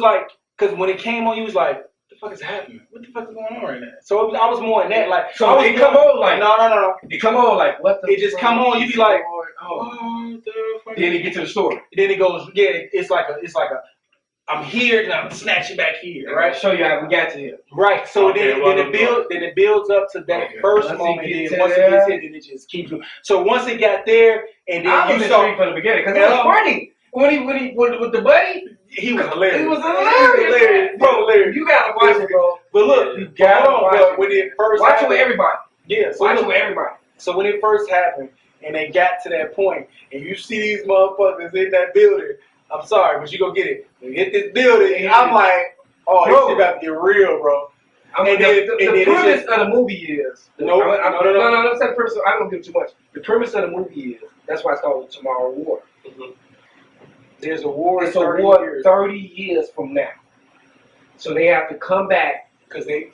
like cause when it came on, you was like, what the fuck is happening? What the fuck is going on right now? So I was more in that like. So it come on like no. It come on like what the? It just come on. You be like, oh, the fuck. Then it get to the story. Then it goes, yeah. It's like a. I'm here and I'm snatching back here, right? Show you how we got to here. Right. So then it builds up to that first moment. Then once it gets here, then it just keeps going. So once it got there, and then you saw from the beginning because it was funny when he with the buddy. He was hilarious. He was hilarious, bro. Hilarious. You gotta watch it, bro. But look, you gotta watch it. When it first watch it with everybody. Yeah. So watch it with everybody. So when it first happened, and they got to that point, and you see these motherfuckers in that building. I'm sorry, but you gonna get it. You hit this building, and I'm like, oh, this shit about to get real, bro. The premise of the movie is no. That's the premise. I don't give too much. The premise of the movie is that's why it's called Tomorrow War. Mm-hmm. There's a war. It's a war 30 years from now. So they have to come back because the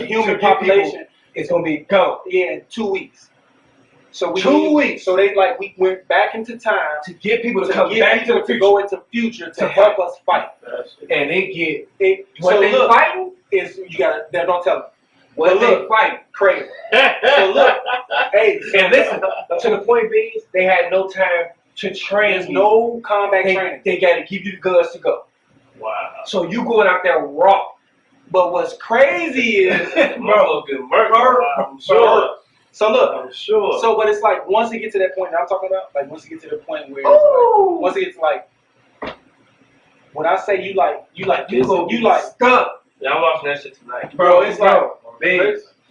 human population is gonna be gone. Yeah, in 2 weeks. So 2 weeks. So we went back into time to get people to come back to the future. To go into future to help us fight. And they get what they fighting is you gotta don't tell them. What they fighting crazy. So look, hey, and listen to the point being they had no time to train. There's no combat training. They gotta give you the guns to go. Wow. So you going out there raw. But what's crazy is bro, I'm sure. So look, I'm sure. So but it's like once it gets to that point that I'm talking about, like once it gets to the point where once it gets like when I say you like this, you like stuck. Yeah, I'm watching that shit tonight. Bro, it's like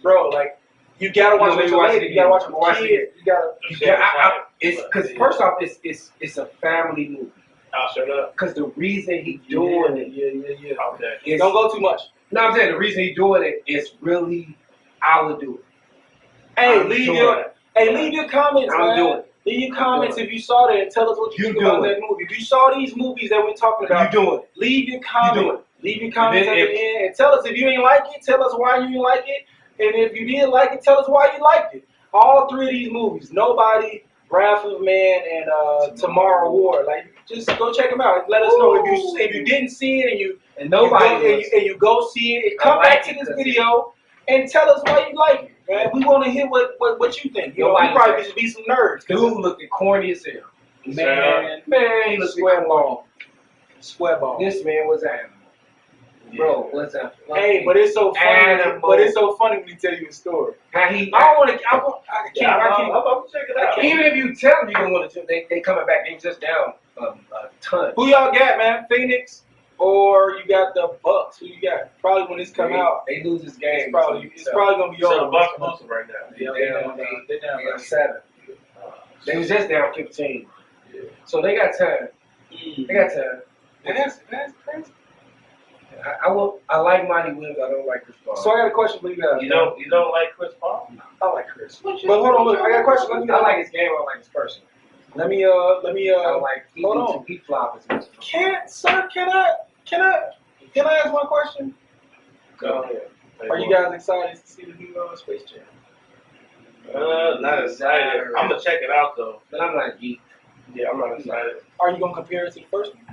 bro, like you gotta watch it with your lady, you gotta watch it with kids, you gotta it's because first off it's a family movie. I'll shut up. Because the reason he doing it, yeah. Okay. Don't go too much. No, I'm saying the reason he doing it is really I would do it. Hey, leave your comments, man. Doing it. Leave your comments if you saw that and tell us what you think about that movie. If you saw these movies that we're talking about, you doing it. Leave your comments. Leave your comments at the end and tell us if you ain't like it. Tell us why you didn't like it. And if you did like it, tell us why you liked it. All three of these movies, Nobody, Wrath of Man, and Tomorrow War. Like, just go check them out. Let us know if you didn't see it and you go see it. Come back to this video and tell us why you like it. Man, we want to hear what you think. You know, we probably just be some nerds. Dude looking corny as hell. Man, he looks square ball. Square ball. This man was an animal. Bro, what's up? Hey, but it's so funny. But it's so funny when he tell you a story. How he? I'm check it out. Even if you tell them you don't want to, they coming back. They just down a ton. Who y'all got, man? Phoenix or you got the Bucks? Who you got? Probably when this come out, they lose this game. It's probably gonna be over. So the Bucks losing right now. They're down 7. They was just down 15. Yeah. So they got time. They got time. That's crazy. I like Monty Williams. I don't like Chris Paul. So I got a question for you guys. You don't like Chris Paul? I like Chris. But hold on, look. I got a question. I like his game. I don't like his person. Let me. I don't like. Hold on. He flop is Can I ask one question? Go ahead. Are you guys excited to see the new Space Jam? Not excited. I'm gonna check it out though. But I'm not geek. Yeah, I'm not excited. Are you gonna compare it to the first one?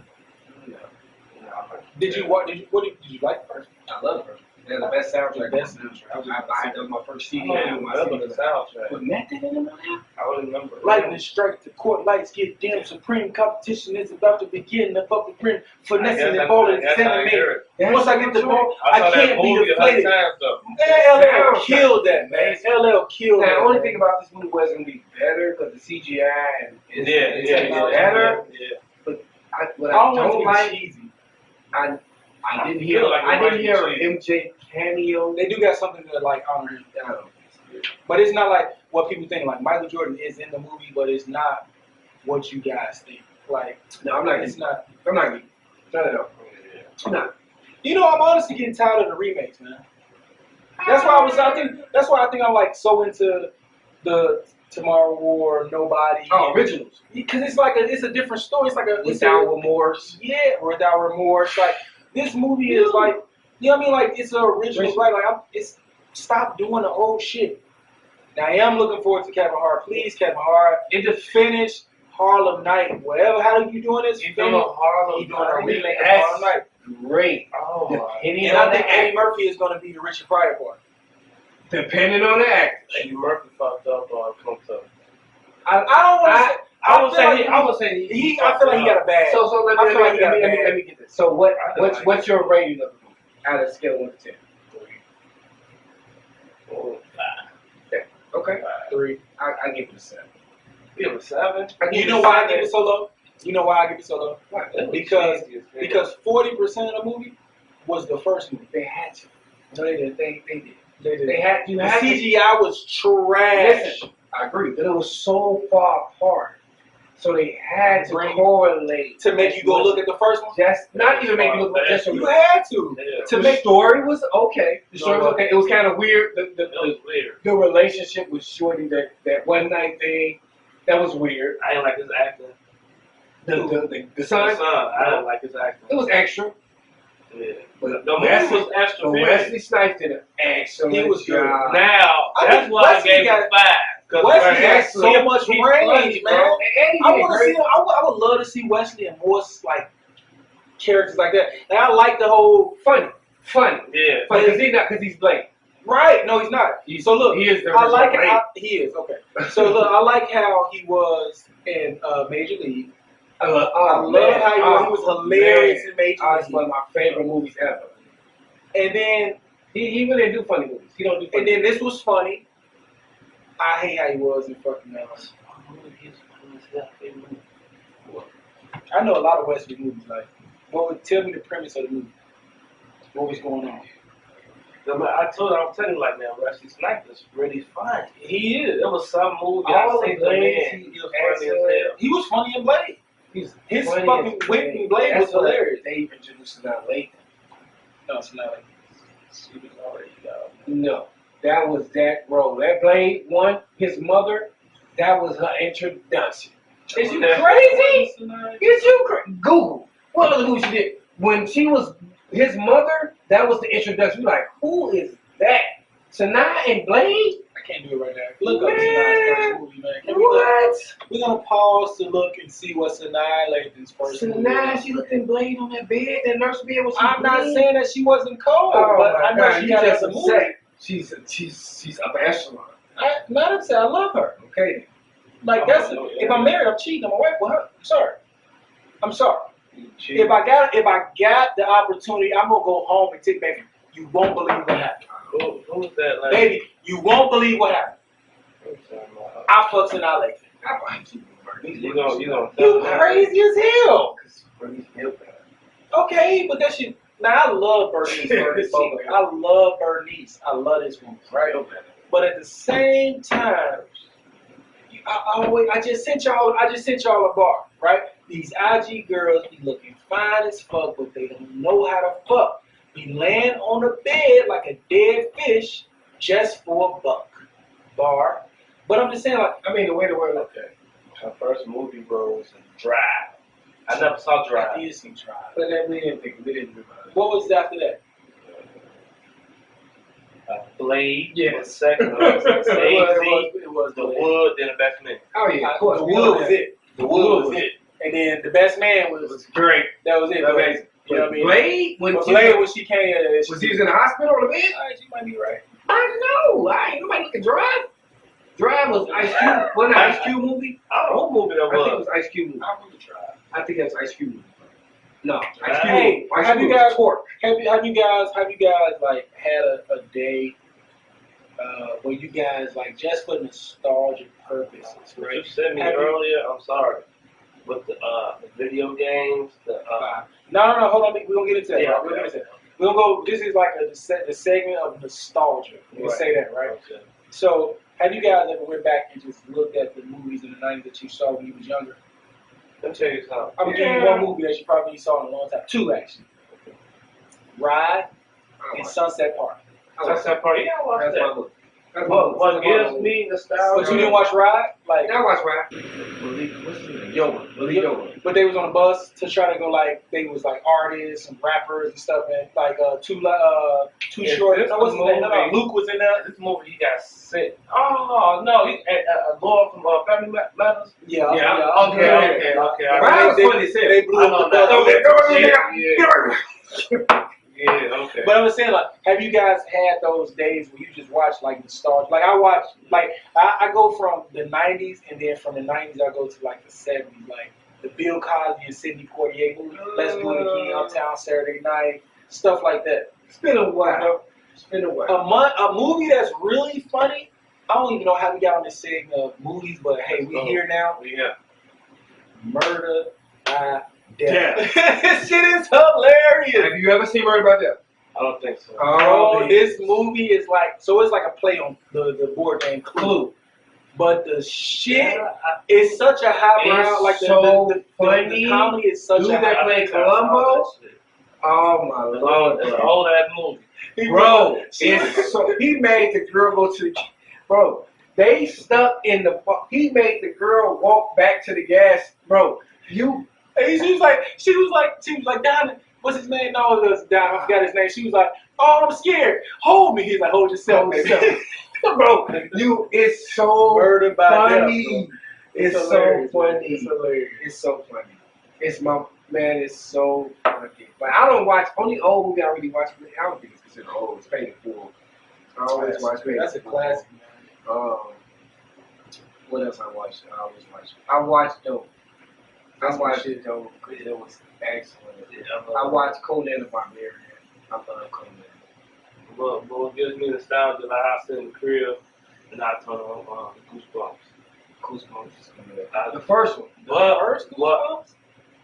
No. Did you what? Did you like the first? I love her. They're the best soundtrack. The best I done my first CD. I don't remember the soundtrack. With Method in it. I don't remember. Lightning strike, the court lights get dim. Supreme competition is about to begin. The fucking print, finessing and bowling, centimeter. Once I get the ball, I can't be deflated. LL killed that, man. LL killed that. Now, the only thing about this movie was it's gonna be better because the CGI is better. Yeah. But what I I don't don't like like, cheesy. I didn't hear MJ cameo. They do got something to like honor him. I don't know. But it's not like what people think. Like Michael Jordan is in the movie, but it's not what you guys think. Like, No, I'm not. it's not. I'm not getting. Not at all. I'm not. You know, I'm honestly getting tired of the remakes, man. That's why That's why I think I'm like so into the Tomorrow War, Nobody. Oh, originals. Because it's like it's a different story. It's like a Without remorse. Yeah, Without Remorse. Like this movie is like, you know what I mean? Like it's an original, right? Like it's stop doing the old shit. Now I am looking forward to Kevin Hart. Please, Kevin Hart, finish Harlem Night. Whatever. How are you doing this? You doing Harlem? He doing a remake of That's Harlem Night. Great. Oh, Depending And on I think the Eddie actor. Murphy is going to be the Richard Pryor part. Depending on the actor. Eddie Murphy fucked up on Cooked Up. I don't want to. I would say he. I feel like he got a bad. So let I feel like he got bad. me get this. So what's your rating of the movie out of a scale of 1 to 10? Okay. 3. I give it a 7. Give it a 7. You know why I give it so low? You know why I give it so low? Why? Because 40% of the movie was the first movie. They had to. No, they didn't. They did. They did. They had. You The had to. CGI was trash. Listen, I agree, but it was so far apart, so they had to Bring- correlate To make you go look at the first one. Just not even make you look at just You had to. Yeah. To the make story was okay. The story was No. okay. It was kind of weird. It was weird. The relationship with Shorty, that one night thing, that was weird. I didn't like his acting. The The son, son, I didn't like his acting. it was extra. Yeah. But The movie was extra. But Wesley Snipes did an excellent He was good. job. Now, I that's think why I Wesley gave got- it 5. 'Cause Wesley Wesley has so he- much he range, funny, man. bro. And I want to see. I would love to see Wesley and more like characters like that. And I like the whole funny. Yeah. Because he's Blake. right. No, he's not. So look, he is the I like original how he is okay. So look, I like how he was in Major League. I I love how he was hilarious in Major It's League. one of my favorite movies ever. And then He really didn't do funny movies. He don't do funny and then this was funny. I hate how he was in fucking I know a lot of Wesley movies. Like, tell me the premise of the movie? What was going on? I'm telling you like, man, Wesley Snipes is really fun. He is. There was some movie All I seen the him Blades, in. he He was funny as hell. He was funny in Blade. His funny fucking as whip Blade. and Blade was That's what hilarious. They introduced him out late. No, it's not like he was already No, that was that role. That Blade one, his mother, that was her introduction. Is you crazy? Is you crazy? Google. What other movie she did? When she was his mother, that was the introduction. You're like, who is that? Sanaa and Blade? I can't do it right now. Look up Sanaya's first movie, man. Can we What? We're gonna pause to look and see what Sanaa Lathan's first movie Sanaa, was. she looked in Blade on that bed, that nurse bed was. I'm not saying that she wasn't cold, but I know she you got just a movie. upset. She's upper echelon. I'm not upset. I love her. Okay. Like that's if I'm married, I'm cheating on my wife with her. I'm sorry. I'm sorry. If I got the opportunity, I'm gonna go home and take baby. You won't believe what happened. Who was that? Like, Baby, you won't believe what happened. I fucked Sanaa Lathan. You gonna You crazy as hell. Okay, but that shit. Now I love Bernice. I love Bernice. I love this woman, right? But at the same time, I just sent y'all a bar, right? These IG girls be looking fine as fuck, but they don't know how to fuck. Be laying on the bed like a dead fish just for a buck. Bar. But I'm just saying, like, I mean, the way the word Okay. Her first movie, bro, was Drive. I never saw I Drive. did see Drive. but then we didn't remember it. What was after that? Blade. Yeah. Was second. It was The Wood, then the Best Man. Oh yeah, The Wood was it. The Wood was it. And then the best man was great. that was it. Amazing. You know what I mean? Blade? But Blade, when she came, Was he in the hospital on the bed? She might be right. I know. I ain't nobody looking Drive. Drive was Ice Cube. Wasn't it Ice Cube movie? I don't know what movie that I think it was. was Ice Cube movie. I'm gonna try. I think that's Ice Cube movie. No, Ice Cube. Hey, Ice have Cube you was guys- Torque. Have you guys like had a day where you guys like just for nostalgic purposes, What right? you sent me Have you- earlier, I'm sorry. With the video games, No, hold on. We're gonna get into that. Yeah, We're gonna get into that. We're gonna go. This is like the segment of nostalgia. We can Right. say that, right? Okay. So, have you guys ever went back and just looked at the movies in the '90s that you saw when you was younger? Let me tell you something. I'm gonna give you one movie that you probably saw in a long time. Two actually. Ride and Sunset Park. That's that part. Yeah, I watched That's my that. movie. That's What gives me nostalgia? But you didn't watch Ride, like. I watched Ride. What's his name? Yoda. But they was on a bus to try to go like they was like artists and rappers and stuff and like too Yeah, short. this No, what's his name? No, movie- Luke was in there. This movie, he got sick. Oh no, he Lord from Family Matters. Yeah. Okay. Ride was funny as hell. They blew I up know the bus. that. Yeah, okay. But I was saying, like, have you guys had those days where you just watch like nostalgia? Like I watch, like I go from the '90s and then from the '90s I go to like the '70s, like the Bill Cosby and Sidney Poitier movie. Let's Do It Again, Uptown Saturday Night, stuff like that. It's been a while. A movie that's really funny. I don't even know how we got on this segment of movies, but hey, we here now. Yeah. Murder by Death. Yeah. This shit is hilarious. Have you ever seen Murder by Death? I don't think so. Bro, this movie is like, so it's like a play on the board game Clue. But the shit is such a highbrow, It's like so the funny. comedy is such Dude a that highbrow. played Columbo? Oh my lord, It's an bro. old ass movie. Bro, it's so he made the girl go to the bro. They stuck in the he made the girl walk back to the gas, bro. You And she was like, Don, what's his name? No, it was Don, I forgot his name. She was like, oh, I'm scared. Hold me. He's like, hold yourself, baby. bro, you it's so Murder by funny. Death, bro. It's so hilarious, funny. man. It's hilarious. It's so funny. It's my man. It's so funny. But I don't watch only old movie I really watch. I don't think it's considered old. It's Paid in Full. I always watch Paid in That's a Full. classic, man. What else I watched? I always watch. I watched Dope. I watched it Dope because it was excellent. I watched Conan the Barbarian. I love Conan. But what gives me nostalgia, like I sit in the crib and I turn on Goosebumps. Goosebumps is good. The first one. What?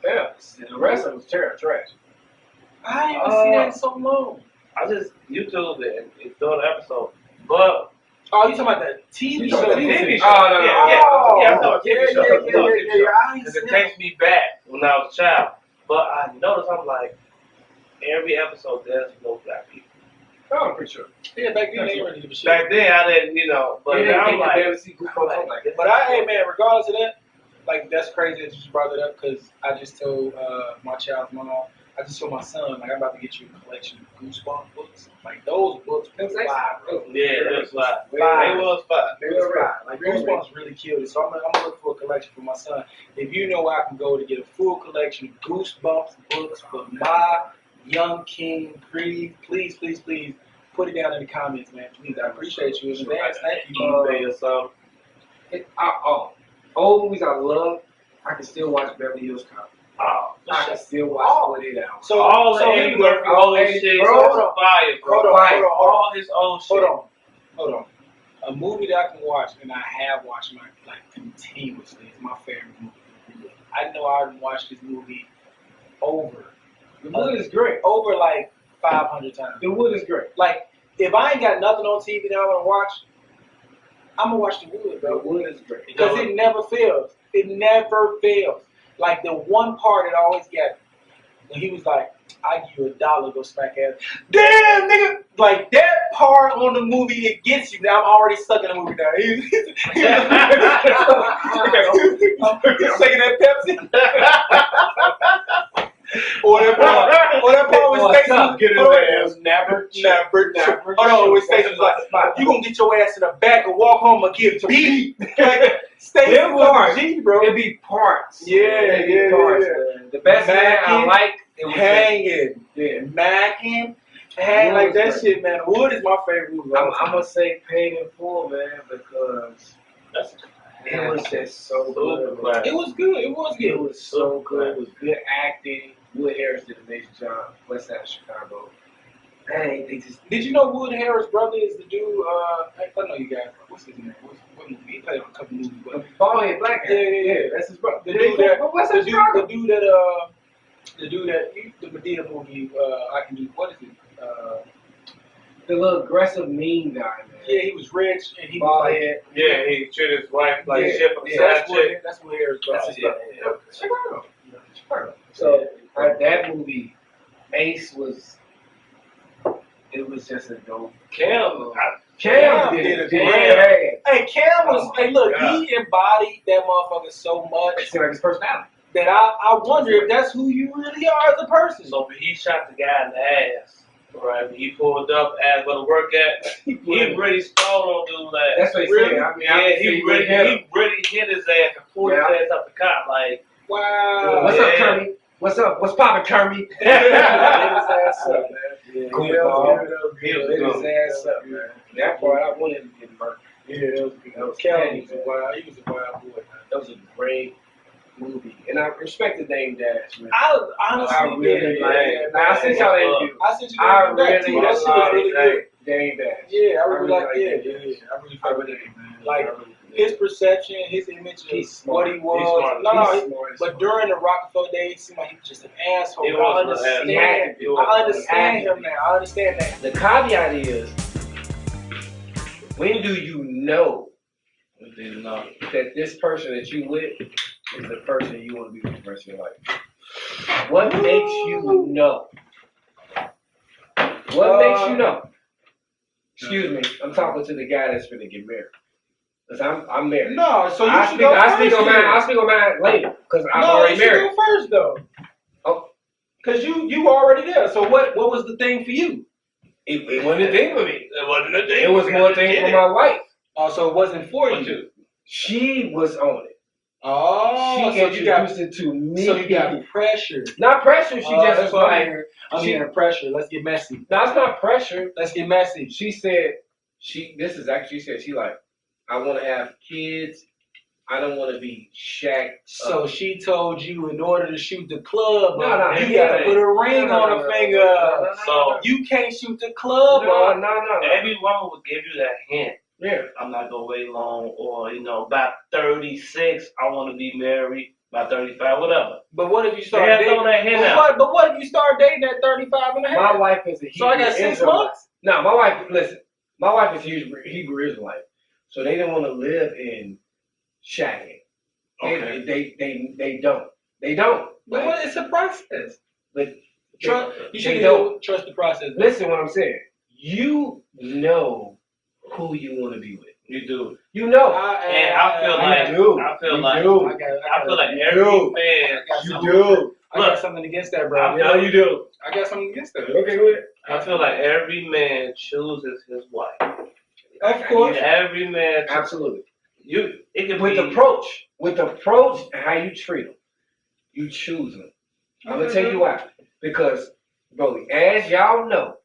Yeah. The rest of it was trash. I ain't seen that in so long. I just YouTube it and throw the episode. But Oh, you talking about the TV show? TV show. Oh, no, Yeah, I saw a TV show. I ain't Because seen it that. takes me back when I was a child. But I noticed I'm like, every episode there's no black people. Oh, I'm pretty sure. Yeah, back then they didn't really give a shit. Back then I didn't, but Yeah, now I'm you like, barely see Goosebumps like that. But hey man, regardless of that, like that's crazy that you just brought it up because I just told my child's mom, I just told my son, like I'm about to get you a collection of Goosebumps books. Like those books was fire, bro. yeah, it was fine. Fire. It was fine. They was fire. Like Goosebumps really killed it. So I'm gonna look for a collection for my son. If you know where I can go to get a full collection of Goosebumps books for my young king, please put it down in the comments, man. Please, I appreciate you in advance. Thank you. eBay or something. Old movies I love, I can still watch Beverly Hills Cop. Oh, I can still watch 48 Hours. So all the so Eddie here we go. Murphy old shit, bro, so hold on. fire, bro. Hold on. All his old shit. Hold on. A movie that I can watch and I have watched like continuously is my favorite movie. I know I've watched this movie over The Wood is great. like 500 times. The Wood is great. Like if I ain't got nothing on TV that I want to watch, I'm gonna watch The Wood, The bro. Wood is great. Because it never fails. It never fails. Like the one part that always got me, when he was like, I give you $1, go smack ass. Damn, nigga! Like that part on the movie, it gets you. Now I'm already stuck in the movie now. He's taking that Pepsi. or that part with Stacey. Get his ass. Never. Hold on, with Stacey was like, you gonna get your ass in the back and walk home and get beat. Like, Stacey Them was parts. a G, bro. It'd be parts. Yeah. The best man I Mackin', like, it was hanging, yeah. Mackin', hanging like that Wood was shit, man. Wood is my favorite movie. I'm gonna say Paid in Full, man, because That's it was just so good. Super It was good. It was It good. was so good. It was good acting. Wood Harris did an amazing job. West Side of Chicago. Dang, they just Did you know Wood Harris' brother is the dude? I know you guys. What's his name? What movie? He played on a couple movies, but bald head black guy. Yeah. That's his brother. The dude that, West Side the of dude, Chicago. the dude that the Medea movie. I can do. What is it? The little aggressive mean guy, man. Yeah, he was rich and he was Bald like, head. Yeah, he treated his wife like Yeah, shit from the yeah, side chick. that's what Harris' That's brother. his brother. Chicago. Chicago. So that movie, Ace was. It was just a dope. Cam, Cam did a did great- it. Hey, Cam was. Oh, Hey, look, God. he embodied that motherfucker so It much seemed like his personality. that I wonder if that's who you really are as a person. so he shot the guy in the ass. Right, he pulled up, asked where to work at. He really stole on dude's ass. That's what he Really? said. I mean, Yeah, he really hit his ass and pulled his ass up the cop. Like, Wow. What's up, Yeah. Kermit? What's up? What's poppin', Kermit? Hit his ass up, man. Yeah, Cool he was ball. good. He was Hit his good. ass up, man. That part, I wanted him to get murdered. Yeah, that was good. That was Kelly petty, was a man. wild. He was a wild boy. Man. That was a great movie. And I respected Dame Dash, man. I honestly I really did. like Yeah, Now, I sent y'all the interview. I sent you I that back too. really That shit was really good. Dame Dash. Yeah, I I really really like. like Yeah, that. yeah, yeah. I really I fuck with really it, man. did. Like I really did. his perception, his image of He's what smart. he was. He's smart. No, no. He's smart. But during the Rockefeller days, it seemed like he was just an asshole. He I was an understand. asshole. He had to be. I understand He had to him now. I understand that. The caveat is, when do you know we didn't know. that this person that you with is the person you want to be with the rest of your life? What makes you know? What makes you know? Excuse me, I'm talking to the guy that's gonna get married. Cause I'm married. No, so you I should speak, go I first. speak on then. mine. I'll speak on mine later. Cause I'm no, already you should married. go first though. Oh. Cause you already there. So what was the thing for you? It wasn't a thing for me. It wasn't a thing. It was more thing for my wife. Oh, so it wasn't for What you. you? She was on it. Oh, She so you got introduced it to me. so you got pressure. Not pressure. She just that's was what I'm like, hearing. I'm hearing pressure. Let's get messy. that's not pressure. Let's get messy. She said, this is actually, she said, she like, I want to have kids. I don't want to be shacked So up. she told you in order to shoot the club, No, up, no, you yeah, gotta put a ring no, on no, the no, finger. no, no, So You can't shoot the club no, up. no. every woman would give you that hint. Yeah. I'm not gonna wait long, or about 36, I want to be married. By 35, whatever. But what if you start They dating? throw that hint out. But what if you start dating at 35 and a half? My wife is a Hebrew So I got 6 Israelite. months? No, my wife, listen, my wife is Hebrew Israelite. So they didn't want to live in shacking. Okay. They don't. They don't. But Like, it's a process. but Trust, you they should don't. trust the process. Listen what I'm saying. You know who you want to be with. You do. You know. And I feel like do. I feel You like do. I feel like You every do. man. You do. I got something against that, bro. I Yeah, you do. I got something against that. Okay, go ahead. I feel like every man chooses his wife. Of course. Every man. Absolutely. It can With be approach and how you treat them, you choose them. I'm gonna tell you why. Because, bro, as y'all know,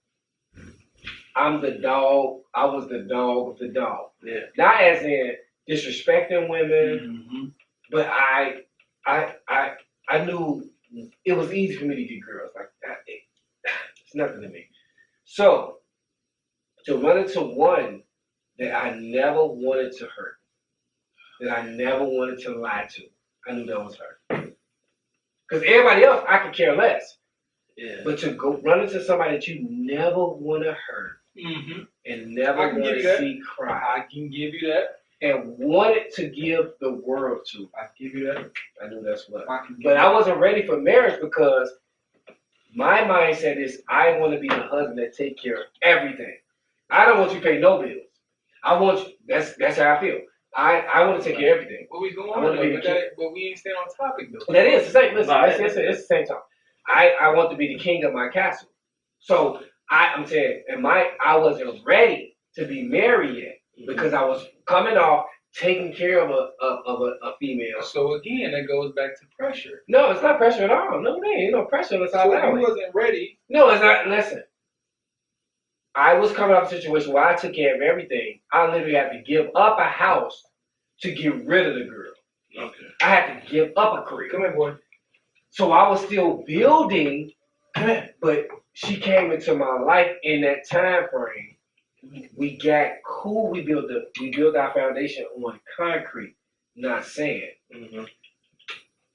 I'm the dog. I was the dog of the dog. Yeah. Not as in disrespecting women, Mm-hmm. but I knew it was easy for me to get girls. Like it's nothing to me. So to run into one that I never wanted to hurt, that I never wanted to lie to, I knew that was her. Because everybody else, I could care less. Yeah. But to go run into somebody that you never want to hurt Mm-hmm. and never I can want give to you that. see cry I can give you that. and wanted to give the world to, I can give you that. I knew that's what. I can give But I wasn't ready for marriage because my mindset is I want to be the husband that take care of everything. I don't want you to pay no bills. I want you, that's how I feel. I want to take care of everything. What we going I on? wanna be But, the king. but we ain't staying on topic though. That is the same. Listen, Right. it's the same time. I want to be the king of my castle. So I'm saying, I wasn't ready to be married yet because I was coming off taking care of a female. So again, that goes back to pressure. No, it's not pressure at all. No, there ain't no pressure on the side So of if you that way. wasn't ready, No, it's not. Listen, I was coming out of a situation where I took care of everything. I literally had to give up a house to get rid of the girl. Okay. I had to give up a crib. come here, boy. So I was still building, but she came into my life in that time frame. We got cool. We built our foundation on concrete, not sand. Mm-hmm.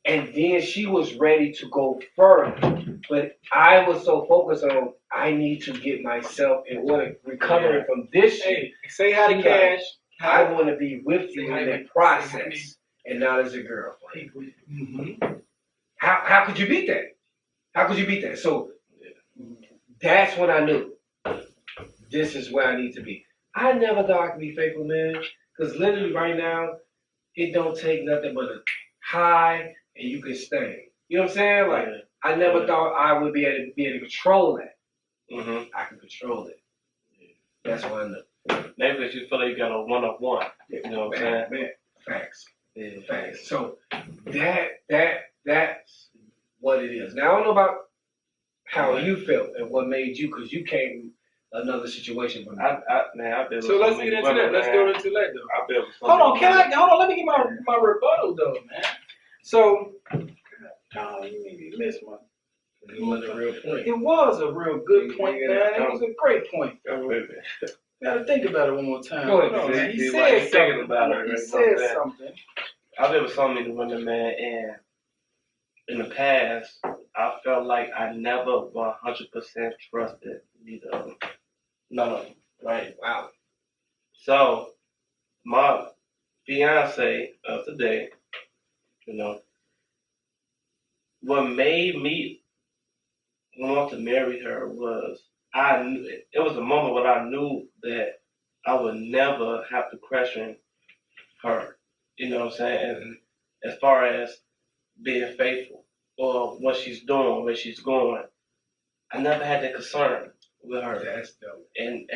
And then she was ready to go further. But I was so focused on I need to get myself in order, recovering from this shit. Hey, say hi to She Cash. I want to be with you Say hi in to- that say hi process and not as a girlfriend. Mm-hmm. How could you beat that? How could you beat that? So that's when I knew this is where I need to be. I never thought I could be faithful, man. Because literally right now, it don't take nothing but a high and you can stay. You know what I'm saying? Like I never thought I would be able to control that. Mm-hmm. I can control it. That's why I know. Maybe because you feel like you got a one-on-one. You know what I'm saying? Man, facts. Yeah. Facts. So that's what it is. Now I don't know about how you felt and what made you, because you came another situation. But I've been So let's get into that. Let's go into that though. I've been with Hold on, women. hold on, let me get my rebuttal though, man. So, oh, you made me miss one. it wasn't a real point. It was a real good point, man. It was a great point. Come with me. Gotta think about it one more time. Go ahead, Hold on, man. man. He See why said you thinking something. about it, He right? said Know something. I've been with so many women, man, and in the past, I felt like I never 100% trusted neither of them. None of them, right? Wow. So, my fiance of today, you know, what made me want to marry her was it was a moment when I knew that I would never have to question her. You know what I'm saying? And as far as being faithful or what she's doing, where she's going, I never had that concern with her. That's dope. And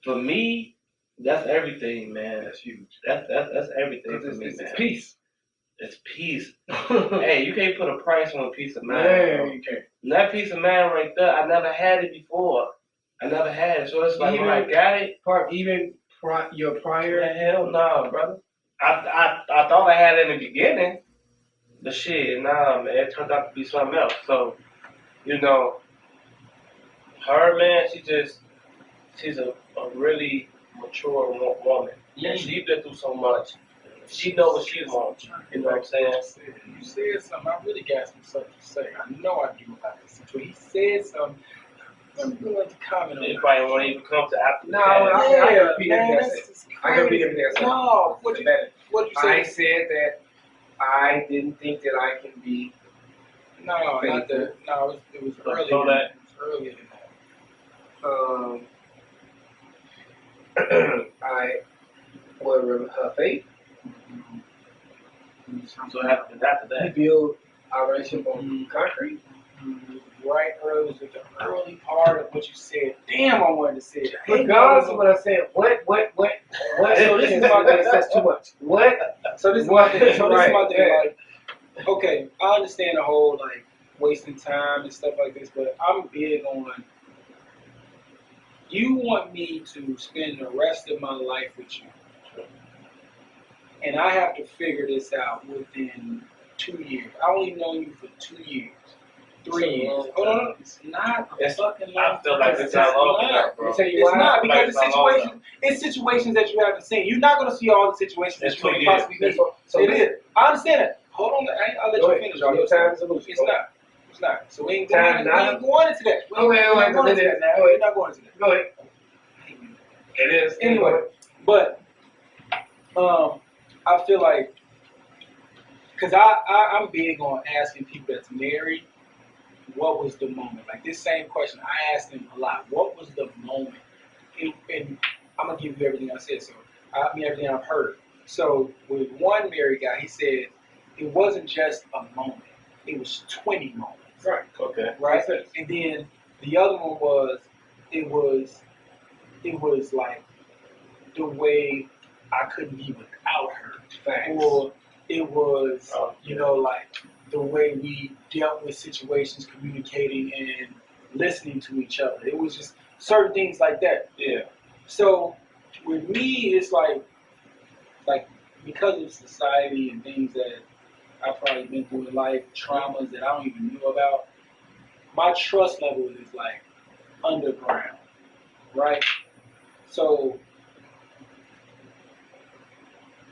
for me, that's everything, man. That's huge. That's everything for me, It's man. peace. It's peace. Man, Hey, you can't put a price on a peace of mind. Bro. you can't. And that peace of mind right there, I never had it before. I never had it. So it's like when I got it, Your prior. man, hell no, brother. I thought I had it in the beginning, but shit, nah, man, it turned out to be something else. So, you know, her, man, she's a really mature woman. And she's been through so much. She knows what she wants. You know what I'm saying? You said something. I really got some stuff to say. I know I do about this situation. He said something. I'm going to comment on It it. probably won't even come to after the No, cast. I can repeat man, everything I this said. is I can repeat crazy. everything I said. No, what you I say? said that I didn't think that I can be. No, not that. No, it was earlier. So that- It was earlier than that. I were her faith. So after We that, build our relationship on concrete. Right early was the early part of what you said. Damn, I wanted to say it. Regardless of what I said, what? So this is my thing. That's too much. What? So this is my thing. So this is my Right, thing. yeah. Like, okay, I understand the whole like wasting time and stuff like this, but I'm big on. You want me to spend the rest of my life with you, and I have to figure this out within 2 years. I only known you for 2 years, 3 years. Hold on, it's not a fucking long I feel like time. it's not long not. enough, bro. Let me tell you It's why. not Like, because it's not long it's situations that you haven't seen. You're not going to see all the situations It's that you 2 may years. possibly meet. So It is. I understand that. Hold on, I'll let Go you ahead. finish all Your your time time. is a loser. It's not. It's not. So we ain't Time going, we ain't going into that. We ain't, Okay, we're not okay, going into that now. We're not going into that. Go ahead. It is. Anyway, but I feel like because I'm big on asking people that's married, what was the moment? Like this same question, I asked them a lot. What was the moment? And I'm gonna give you everything I said. So I mean everything I've heard. So with one married guy, he said it wasn't just a moment; it was 20 moments. Right. Okay. Right. Makes sense. And then the other one was it was like the way I couldn't be without her. Facts. Or it was, Oh, you know, like the way we dealt with situations, communicating and listening to each other. It was just certain things like that. Yeah. So with me, it's like because of society and things that I've probably been through in life, traumas that I don't even know about, my trust level is like underground, right? So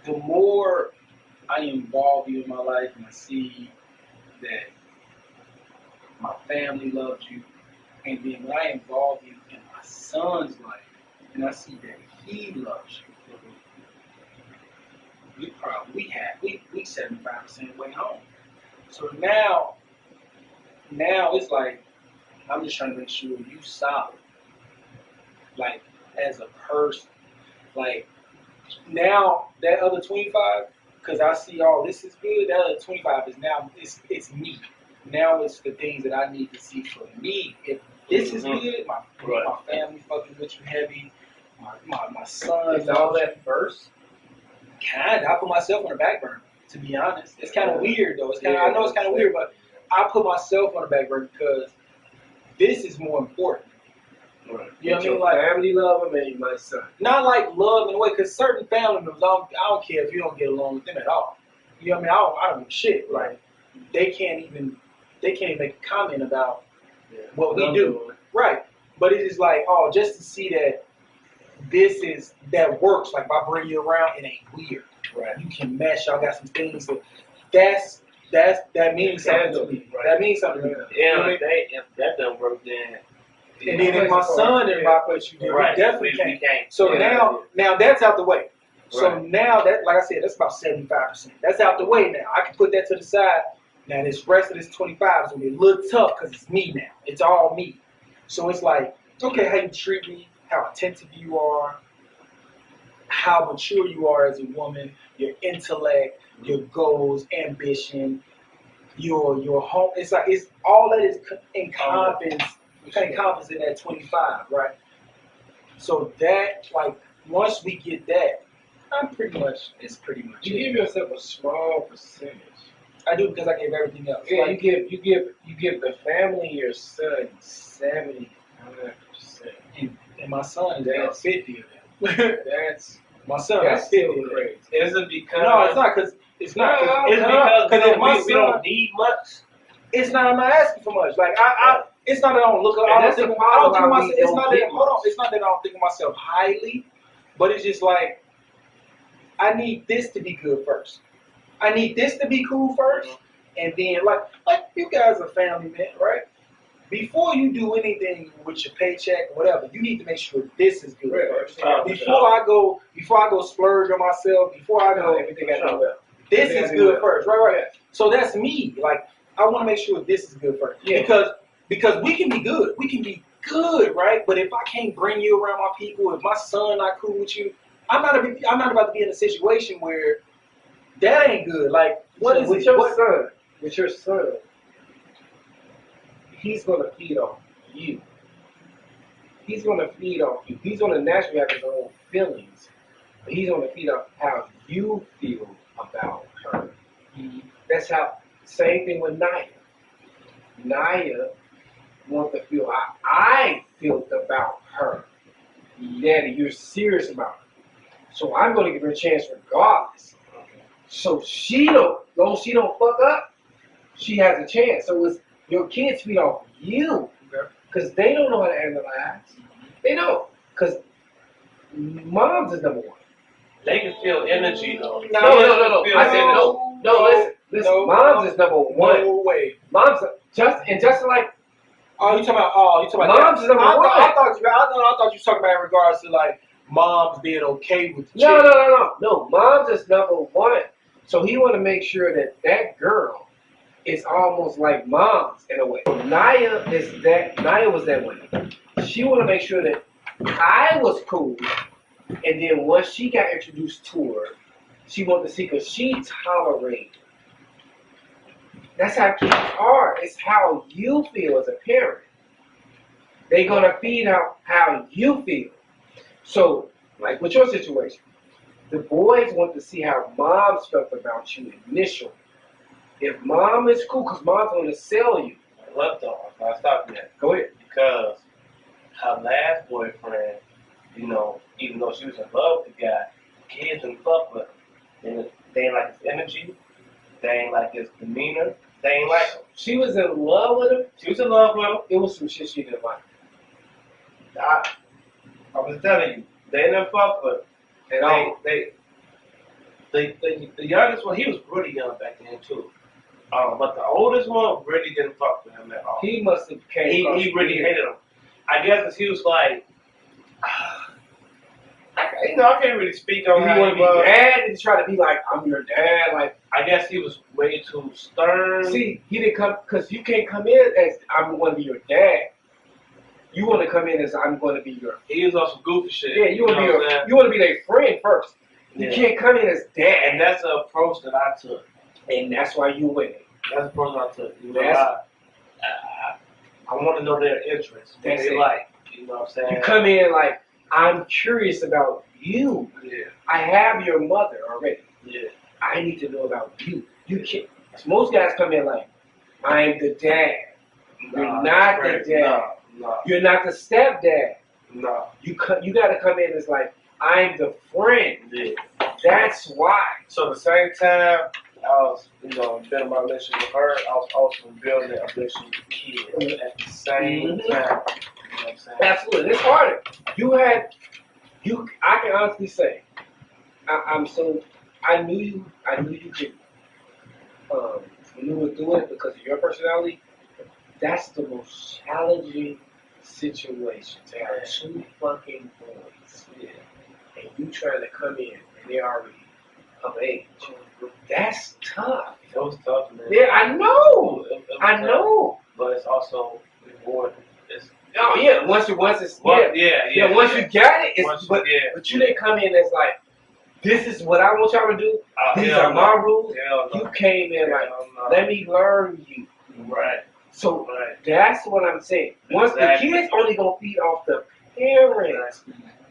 the more I involve you in my life and I see that my family loves you, and then when I involve you in my son's life and I see that he loves you, we 75% way home. So now it's like I'm just trying to make sure you solid, like as a person. Like now that other 25, because I see all this is good. That other 25 is now it's me. Now it's the things that I need to see for me. If this is good, my family fucking with you heavy. My son. Is all that first? Kinda. I put myself on the back burner, to be honest. It's kind of weird though. It's kind of, Yeah, I know it's kind of weird, but I put myself on the back burner because this is more important. Right. You know what I mean? Like family love him and my son. not like love in a way, because certain family members, I don't care if you don't get along with them at all. You know what I mean? I don't give a shit. Like they can't even make a comment about what we do. Right. But it is like, oh, just to see that that works. Like if I bring you around, it ain't weird. Right. You can mesh. Y'all got some things that means something to me. Right. That means something to me. Yeah, if that doesn't work, then And then if my son didn't rock with you, then we definitely we can't. So now that's out the way. So now that, like I said, that's about 75%. That's out the way now. I can put that to the side. Now this rest of this 25 is gonna be a little tough because it's me now. It's all me. So it's like, okay, how you treat me, how attentive you are, how mature you are as a woman, your intellect, your goals, ambition, your home. It's like it's all that is encompassed in that 25, right? So that, like, once we get that, it's pretty much You it. give yourself a small percentage. I do because I gave everything else. Yeah, Like, you give the family your son 75%. and my son is at 50 of that. That's My son that's is 50 still of that. crazy. is it because No, it's not because it's not. it's because we don't need much. It's not. I'm not asking for much. Like it's not that I don't look. And I don't that's think. the I don't think of problem why myself. we It's don't not get that. Hold on. much. It's not that I don't think of myself highly, but it's just like I need this to be good first. I need this to be cool first, and then like you guys are family, man, right? Before you do anything with your paycheck, whatever, you need to make sure this is good first. Before I go splurge on myself, before I go, Everything I do well. this is good first, right? So that's me. Like I want to make sure this is good first, Yeah. because we can be good, right? But if I can't bring you around my people, if my son not cool with you, I'm not about to be in a situation where that ain't good. Like what is with it? your son, he's gonna feed off you. He's gonna feed off you. He's gonna naturally have his own feelings. But he's gonna feed off how you feel about her. That's how. Same thing with Naya. Naya wants to feel how I felt about her. Daddy, you're serious about her. So I'm gonna give her a chance regardless. So she don't fuck up, she has a chance. So it's your kids feed off you. Because they don't know how to analyze. They don't. Because moms is number one. They can feel energy though. No. I said no. No, listen. No. Moms is number one. No way. Moms, just like You talking about moms is number one. I thought you were talking about in regards to like moms being okay with the chick. No. Moms is number one. So he want to make sure that girl is almost like moms in a way. Naya was that way. She want to make sure that I was cool, and then once she got introduced to her, she wanted to see because she tolerated. That's how kids are. It's how you feel as a parent. They're gonna feed out how you feel. So, like with your situation, The boys want to see how moms felt about you initially. If mom is cool, because mom's going to sell you. What though? I stopped that Go ahead. because her last boyfriend, you know, even though she was in love with the guy, kids didn't fuck with him. They ain't like his energy. They ain't like his demeanor. They ain't like him. She was in love with him. She was in love with him. It was some shit she didn't like. I was telling you, they didn't fuck with him. At all. The youngest one, he was really young back then too. But the oldest one really didn't fuck with him at all. He must have came. He really hated him. I guess 'cause he was like, I can't really speak on Did how he want to he be was. dad? Did he try to be like, I'm your dad? Like, I guess he was way too stern. see, he didn't come because you can't come in as I'm going to be your dad. You want to come in as I'm going to be your. He was on some goofy shit. Yeah, you want to know be what I'm your. You want to be their friend first. You Yeah. can't come in as dad, And that's the approach that I took. and that's why you win. That's the approach I took. You know, That's- I want to know their interests. What That's they it. like. You know what I'm saying? You come in like I'm curious about you. Yeah, I have your mother already. yeah. I need to know about you. You can't. Most guys come in like, I'm the dad. You're Nah, not the that's dad. No, You're not the stepdad. no. You got to come in as like, I'm the friend. Yeah. That's why. So at the same time, I was, building my relationship with her. I was also building a relationship with the kid at the same time. You know what I'm saying? Absolutely. It's harder. I can honestly say, I knew you could, maneuver through it because of your personality. That's the most challenging situation to have two fucking boys. Yeah. And you trying to come in and they're already of age. That's tough. It was tough, man. Yeah, I know. It was I tough, know. But it's also rewarding. Oh yeah, once it's Once you got it, Once it's, you- but you didn't come in as like, this is what I want y'all to do. These hell are no. my rules. Hell no. You came in like, Hell no. let me learn you. Right. So Right. that's what I'm saying. Once Exactly. the kids only gonna feed off the parents.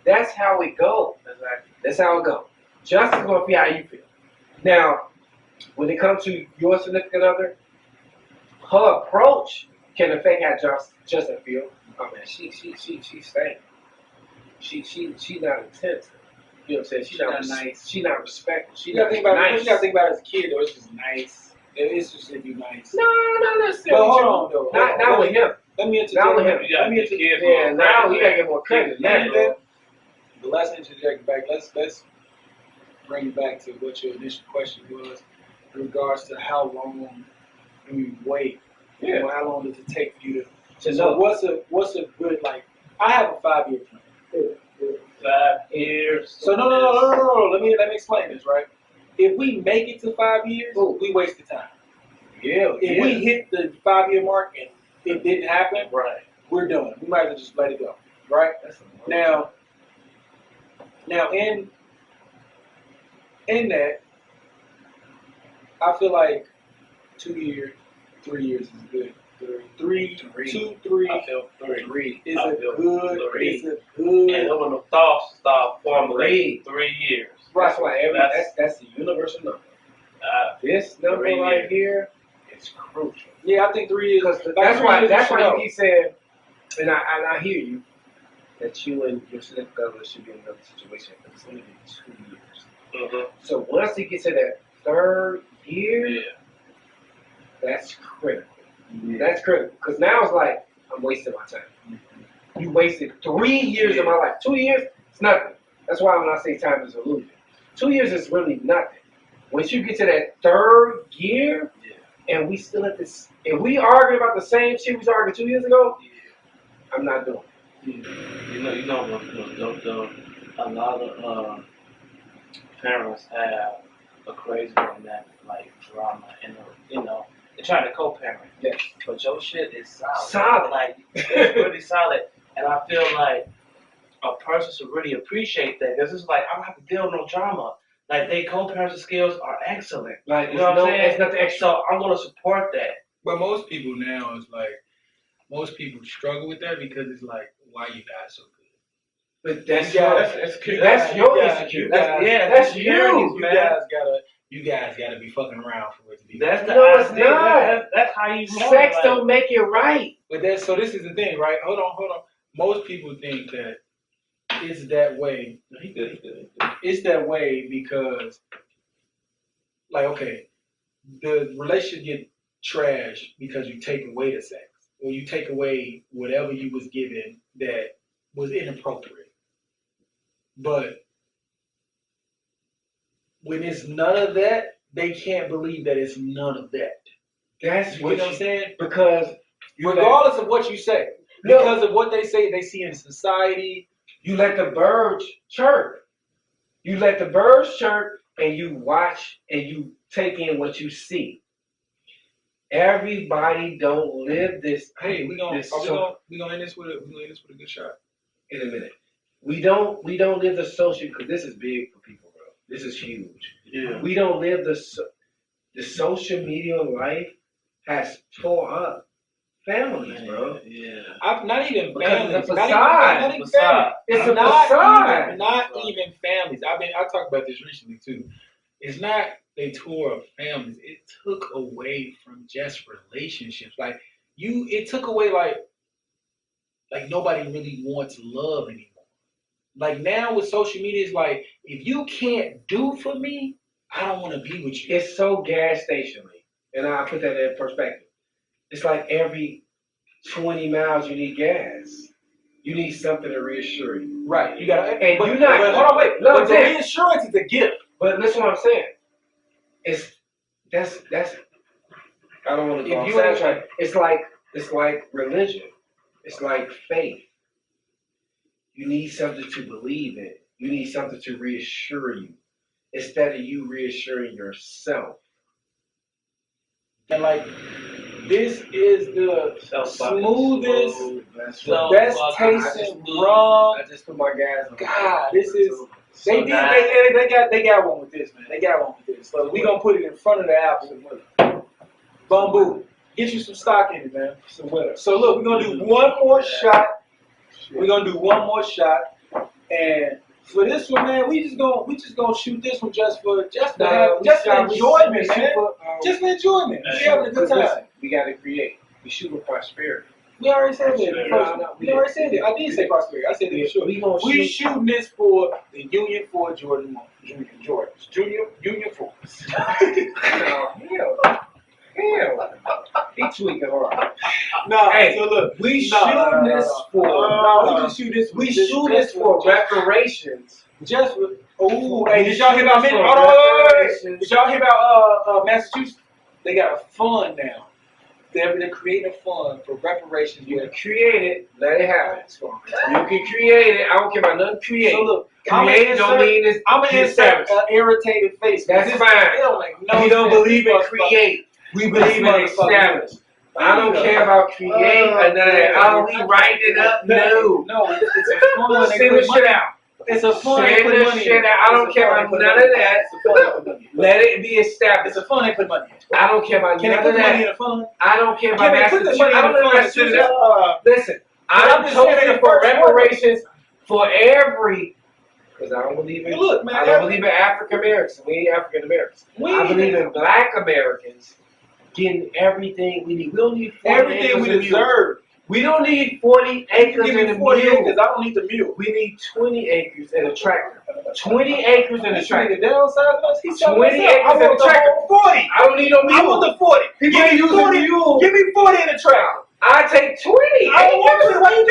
That's how it goes. Exactly. That's how it goes. Justin's gonna feel how you feel. Now, when it comes to your significant other, her approach can affect how Justin feel. Oh man, she stank. She not attentive. You know what I'm saying? She's not nice. She not respectful. She You gotta not think about nice. it. You gotta think about it as a kid though. It's just nice. It's just if you nice. No, not necessarily. But hold on though. Not with him. Let me interject. Not with him. You gotta Let me get interject. kids Yeah, more now credit, we gotta man. get more credit. Yeah, Now, man. But let's interject back. Let's bring it back to what your initial question was in regards to how long do we wait? Yeah. Or how long does it take for you to so know. what's a good like? I have a 5-year plan. 5 years. So no. Let me explain this, right? If we make it to 5 years, we wasted time. Yeah, If we hit the 5-year mark and it didn't happen, Right. we're done. We might as well just let it go, right? Now in that, I feel like 2 years, 3 years is good. Three. I feel three. Is I a feel good. three. Is a good. And when the thoughts start formulating, 3 years. That's why That's- that's the universal number. This number 3 right years. here is crucial. Yeah, I think 3 years. Because like that's 3 why years is you slow. keep saying, and I hear you, that you and your significant other should be in another situation, but it's only been 2 years. Mm-hmm. So once you get to that third year, Yeah. that's critical. That's critical. Because now it's like, I'm wasting my time. You wasted 3 years of my life. 2 years, it's nothing. That's why when I say time is illusion. 2 years is really nothing. Once you get to that third year, and we still at this, if we arguing about the same shit we was arguing 2 years ago, I'm not doing it. A lot of parents have a crazy romantic like drama, and they're trying to co-parent. Yes. But your shit is solid. Solid. Like it's really solid, and I feel like a person should really appreciate that because it's like I don't have to deal with no drama. Like they co-parenting skills are excellent. Like, You know what I'm saying? it's nothing extra. So I'm gonna support that. But most people now is like, most people struggle with that because it's like, why you guys so good? But that's You guys- that's your you guys- insecurity. you guys- That's insecurities, You man. guys gotta be fucking around for it to be. That's the No, it's idea. not. That's how you know. Sex like, don't make it right. But so this is the thing, right? Hold on. Most people think that it's that way. He good. It's that way because, like, okay, the relationship get trashed because you take away the sex, or you take away whatever you was given that was inappropriate. But when it's none of that, they can't believe that it's none of that. That's You what know what I'm saying? because Regardless of what you say, No. because of what they say, they see in society. you let the birds chirp. You let the birds chirp, and you watch and you take in what you see. Everybody don't live this. Hey, we gonna this end this with a good shot. in a minute. We don't live the social because this is big for people, bro. This is huge. Yeah. We don't live the social media life has tore up families, bro. Yeah. I'm not even Because families. it's a Not facade. even Facade. families. It's a not facade. Even, not even families. I talked about this recently too. It's not they tore up families. It took away from just relationships. Like it took away like nobody really wants love anymore. Like now with social media, it's like if you can't do for me, I don't want to be with you. It's so gas stationary, and I'll put that in perspective. It's like every 20 miles you need gas. You need something to reassure you. Right. You gotta. And but, you're not- but, hold on, wait. No, But the Tim. reassurance is a gift. But listen what I'm saying. That's I don't want to If call you it ain't- soundtrack. It's like religion. It's like faith. You need something to believe in. You need something to reassure you. Instead of you reassuring yourself. And like, this is the smoothest, So best fucking tasting rum. I just put my gas on. God, this is. So They did. nice. They got one with this, man. They got one with this. So we gonna put it in front of the apple. Bamboo. Get you some stock in it, man. Some winner. So look, we're gonna do one more shot. We're gonna do one more shot, and for this one, man, we just gonna shoot this one just for enjoyment, man. Just for enjoyment. We having a good time. Listen, we gotta create. We shoot with prosperity. We already said that. Sure. We already said it. I did say prosperity. I said that for sure. We shooting this for the Union 4 Jordan Union 4. Hell. He tweaking hard. No, Hey, so look, We No, shoot no, this no. for. we just shoot this. We shoot this for reparations. Just with. Oh, hey, We did y'all hear shoot about this Hold for on, wait. reparations. Did y'all hear about Massachusetts? They got a fund now. They're creating a fund for reparations. You can create it, let it happen. You can create it. I don't care about nothing. Create. So look, Create don't mean it's. I'm gonna insert established. an irritated face. That's This- fine. it don't make no We don't sense. believe in This motherfucker- create. We This believe in motherfucker- establish. I don't care about create or none of that. Oh, we write it up. No. No, it's a fund. They Send put the money- shit out. It's a fund. They Send put the money shit in. out. I don't It's a care fund about they put none money of in. that. It's a fund they put money in. Let it be established. It's a fund they put money in. I don't care about Can they none put of money in that. a fund? I don't care about Can they put the Massachusetts. money I in don't a live in fund? Massachusetts. Listen, I'm I'm just saying talking the for first one. reparations for every. Because I don't believe in. Hey, look, man, I don't believe in African Americans. We ain't African Americans. I believe in Black Americans getting everything we need. We don't need 40 everything acres we and a mule. deserve. We don't need 40 acres Give and me a 40 mule. acres. I don't need the mule. We need 20 acres and a tractor. 20 acres and a This nigga tractor. downsized us. He's selling 20 us out. acres I and a want the tractor. whole 40. I don't need no mule. I want the 40. People Give me using 40. mule. Give me 40 in the tractor. I take 20 I don't want acres. to. Why you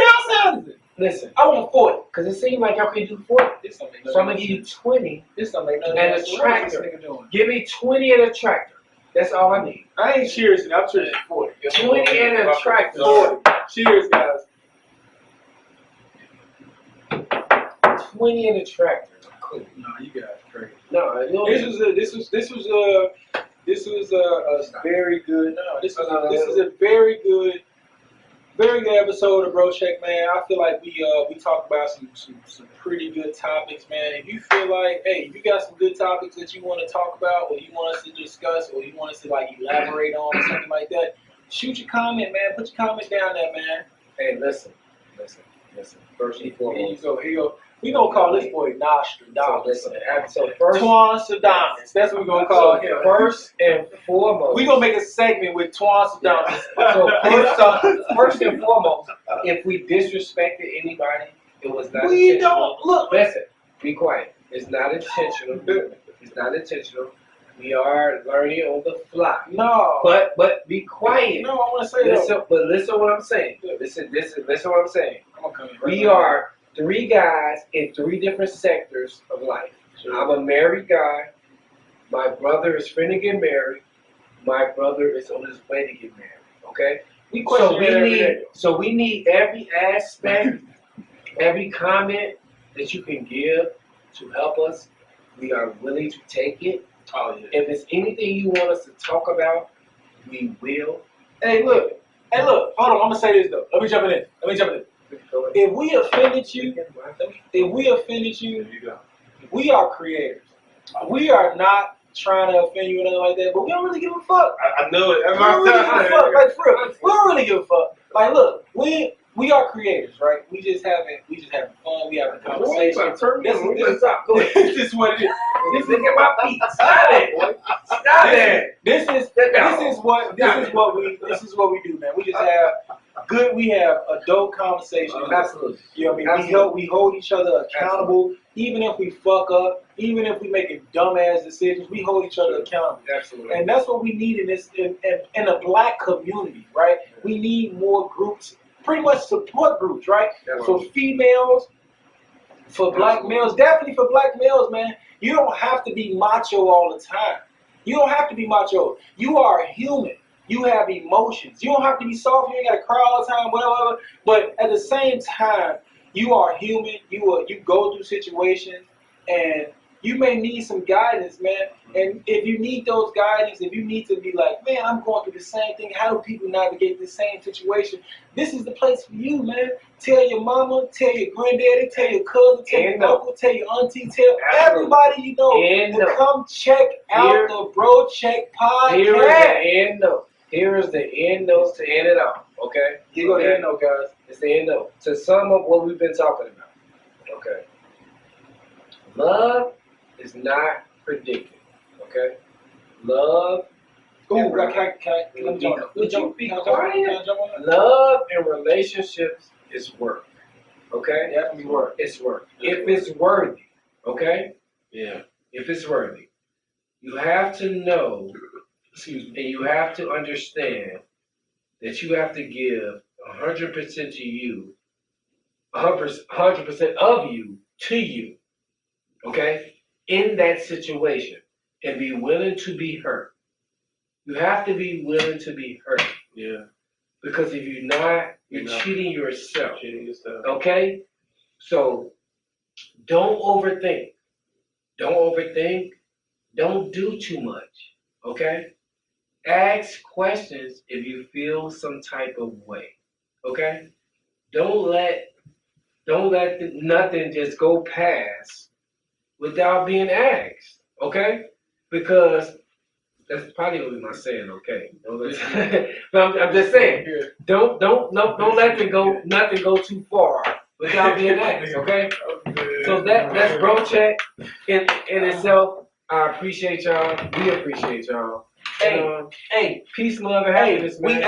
downsizing it? Listen, I want 40. because it seems like y'all can do 40. This don't make So I'm going to give you 20. This don't make no And a sense. What tractor. is this nigga doing? Give me 20 and a tractor. That's all I need. I ain't cheers. I'm cheers for 40. 20 and a tractor. 40. Cheers, guys. 20 and a tractor. Cool. No, you guys crazy. No, you don't This need- was a very good. No, this is a very good episode of Bro Check, man. I feel like we talked about some pretty good topics, man. If you feel like, hey, if you got some good topics that you want to talk about, or you want us to discuss, or you want us to like elaborate on, or something like that, shoot your comment, man. Put your comment down there, man. Hey, listen. First and Here you foremost. go. Here you go. We gonna call this boy Nostradamus. So first, Twanstradamus. That's what we gonna call him. first and foremost, We gonna make a segment with Twanstradamus. so first and foremost, if we disrespected anybody, it was not We intentional. don't look. Listen, be quiet. It's not intentional. It's not intentional. We are learning on the fly. No. But be quiet. No, I want to say Listen, but listen what I'm saying. Listen what I'm saying. We are three guys in three different sectors of life. I'm a married guy. My brother is finna get married. My brother is on his way to get married. Okay? We question So we every need day. so we need every aspect, every comment that you can give to help us. We are willing to take it. Oh yeah. If it's anything you want us to talk about, we will. Hey, look. Hold on. I'm gonna say this though. Let me jump in. If we offended you, There you go. we are creators. We are not trying to offend you or nothing like that, but we don't really give a fuck. I knew it. We don't really give a fuck. Like, for real, we don't really give a fuck. Like, look, we are creators, right? We just having fun. We having a conversation. This is what it is. Look at my feet. Stop it, boy. Stop it. This is what we do, man. We just have we have adult conversations. Absolutely. You know what I mean? We hold each other accountable, even if we fuck up, even if we making dumbass decisions, we hold each other accountable. Absolutely. And that's what we need in the black community, right? We need more groups, pretty much support groups, right? For females, for black males, definitely for black males, man. You don't have to be macho all the time. You don't have to be macho. You are human. You have emotions. You don't have to be soft. You ain't got to cry all the time, whatever. But at the same time, you are human. You go through situations, and you may need some guidance, man. And if you need those guidance, if you need to be like, man, I'm going through the same thing. How do people navigate the same situation? This is the place for you, man. Tell your mama, tell your granddaddy, tell your cousin, tell your uncle, tell your auntie, tell everybody you know to come check out the Bro Check podcast. Here is the end note to end it off, okay? You go to the end note, guys. It's the end note. To sum up what we've been talking about, okay? Love is not predicted, okay? Love. Ooh, can I jump on that? Love and relationships is work, okay? It has to be work. It's work. If it's worthy, okay? Yeah. If it's worthy, you have to know. And you have to understand that you have to give 100% to you, 100% of you to you, okay? In that situation, and be willing to be hurt. You have to be willing to be hurt. Yeah. Because if you're not, you're cheating yourself. Cheating yourself. Okay? So don't overthink. Don't do too much. Okay? Ask questions if you feel some type of way. Okay? Don't let nothing just go past without being asked. Okay? Because that's probably gonna be my saying. Okay? But I'm just saying. Don't let nothing go too far without being asked. Okay? So that's Bro Check in itself. I appreciate y'all. We appreciate y'all. Hey, peace, love, and happiness, man. We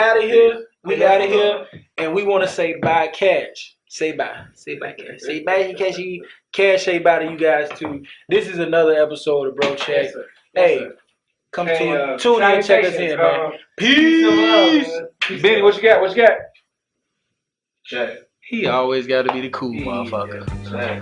out of here, and we want to say bye, Cash. Say bye, Cash. Say bye, Cash. Say bye to you guys too. This is another episode of Bro Check. Yes, sir. Come tune in, check us in, man. Peace. Benny, what you got? Check. He always got to be the cool Yeah. motherfucker. Check.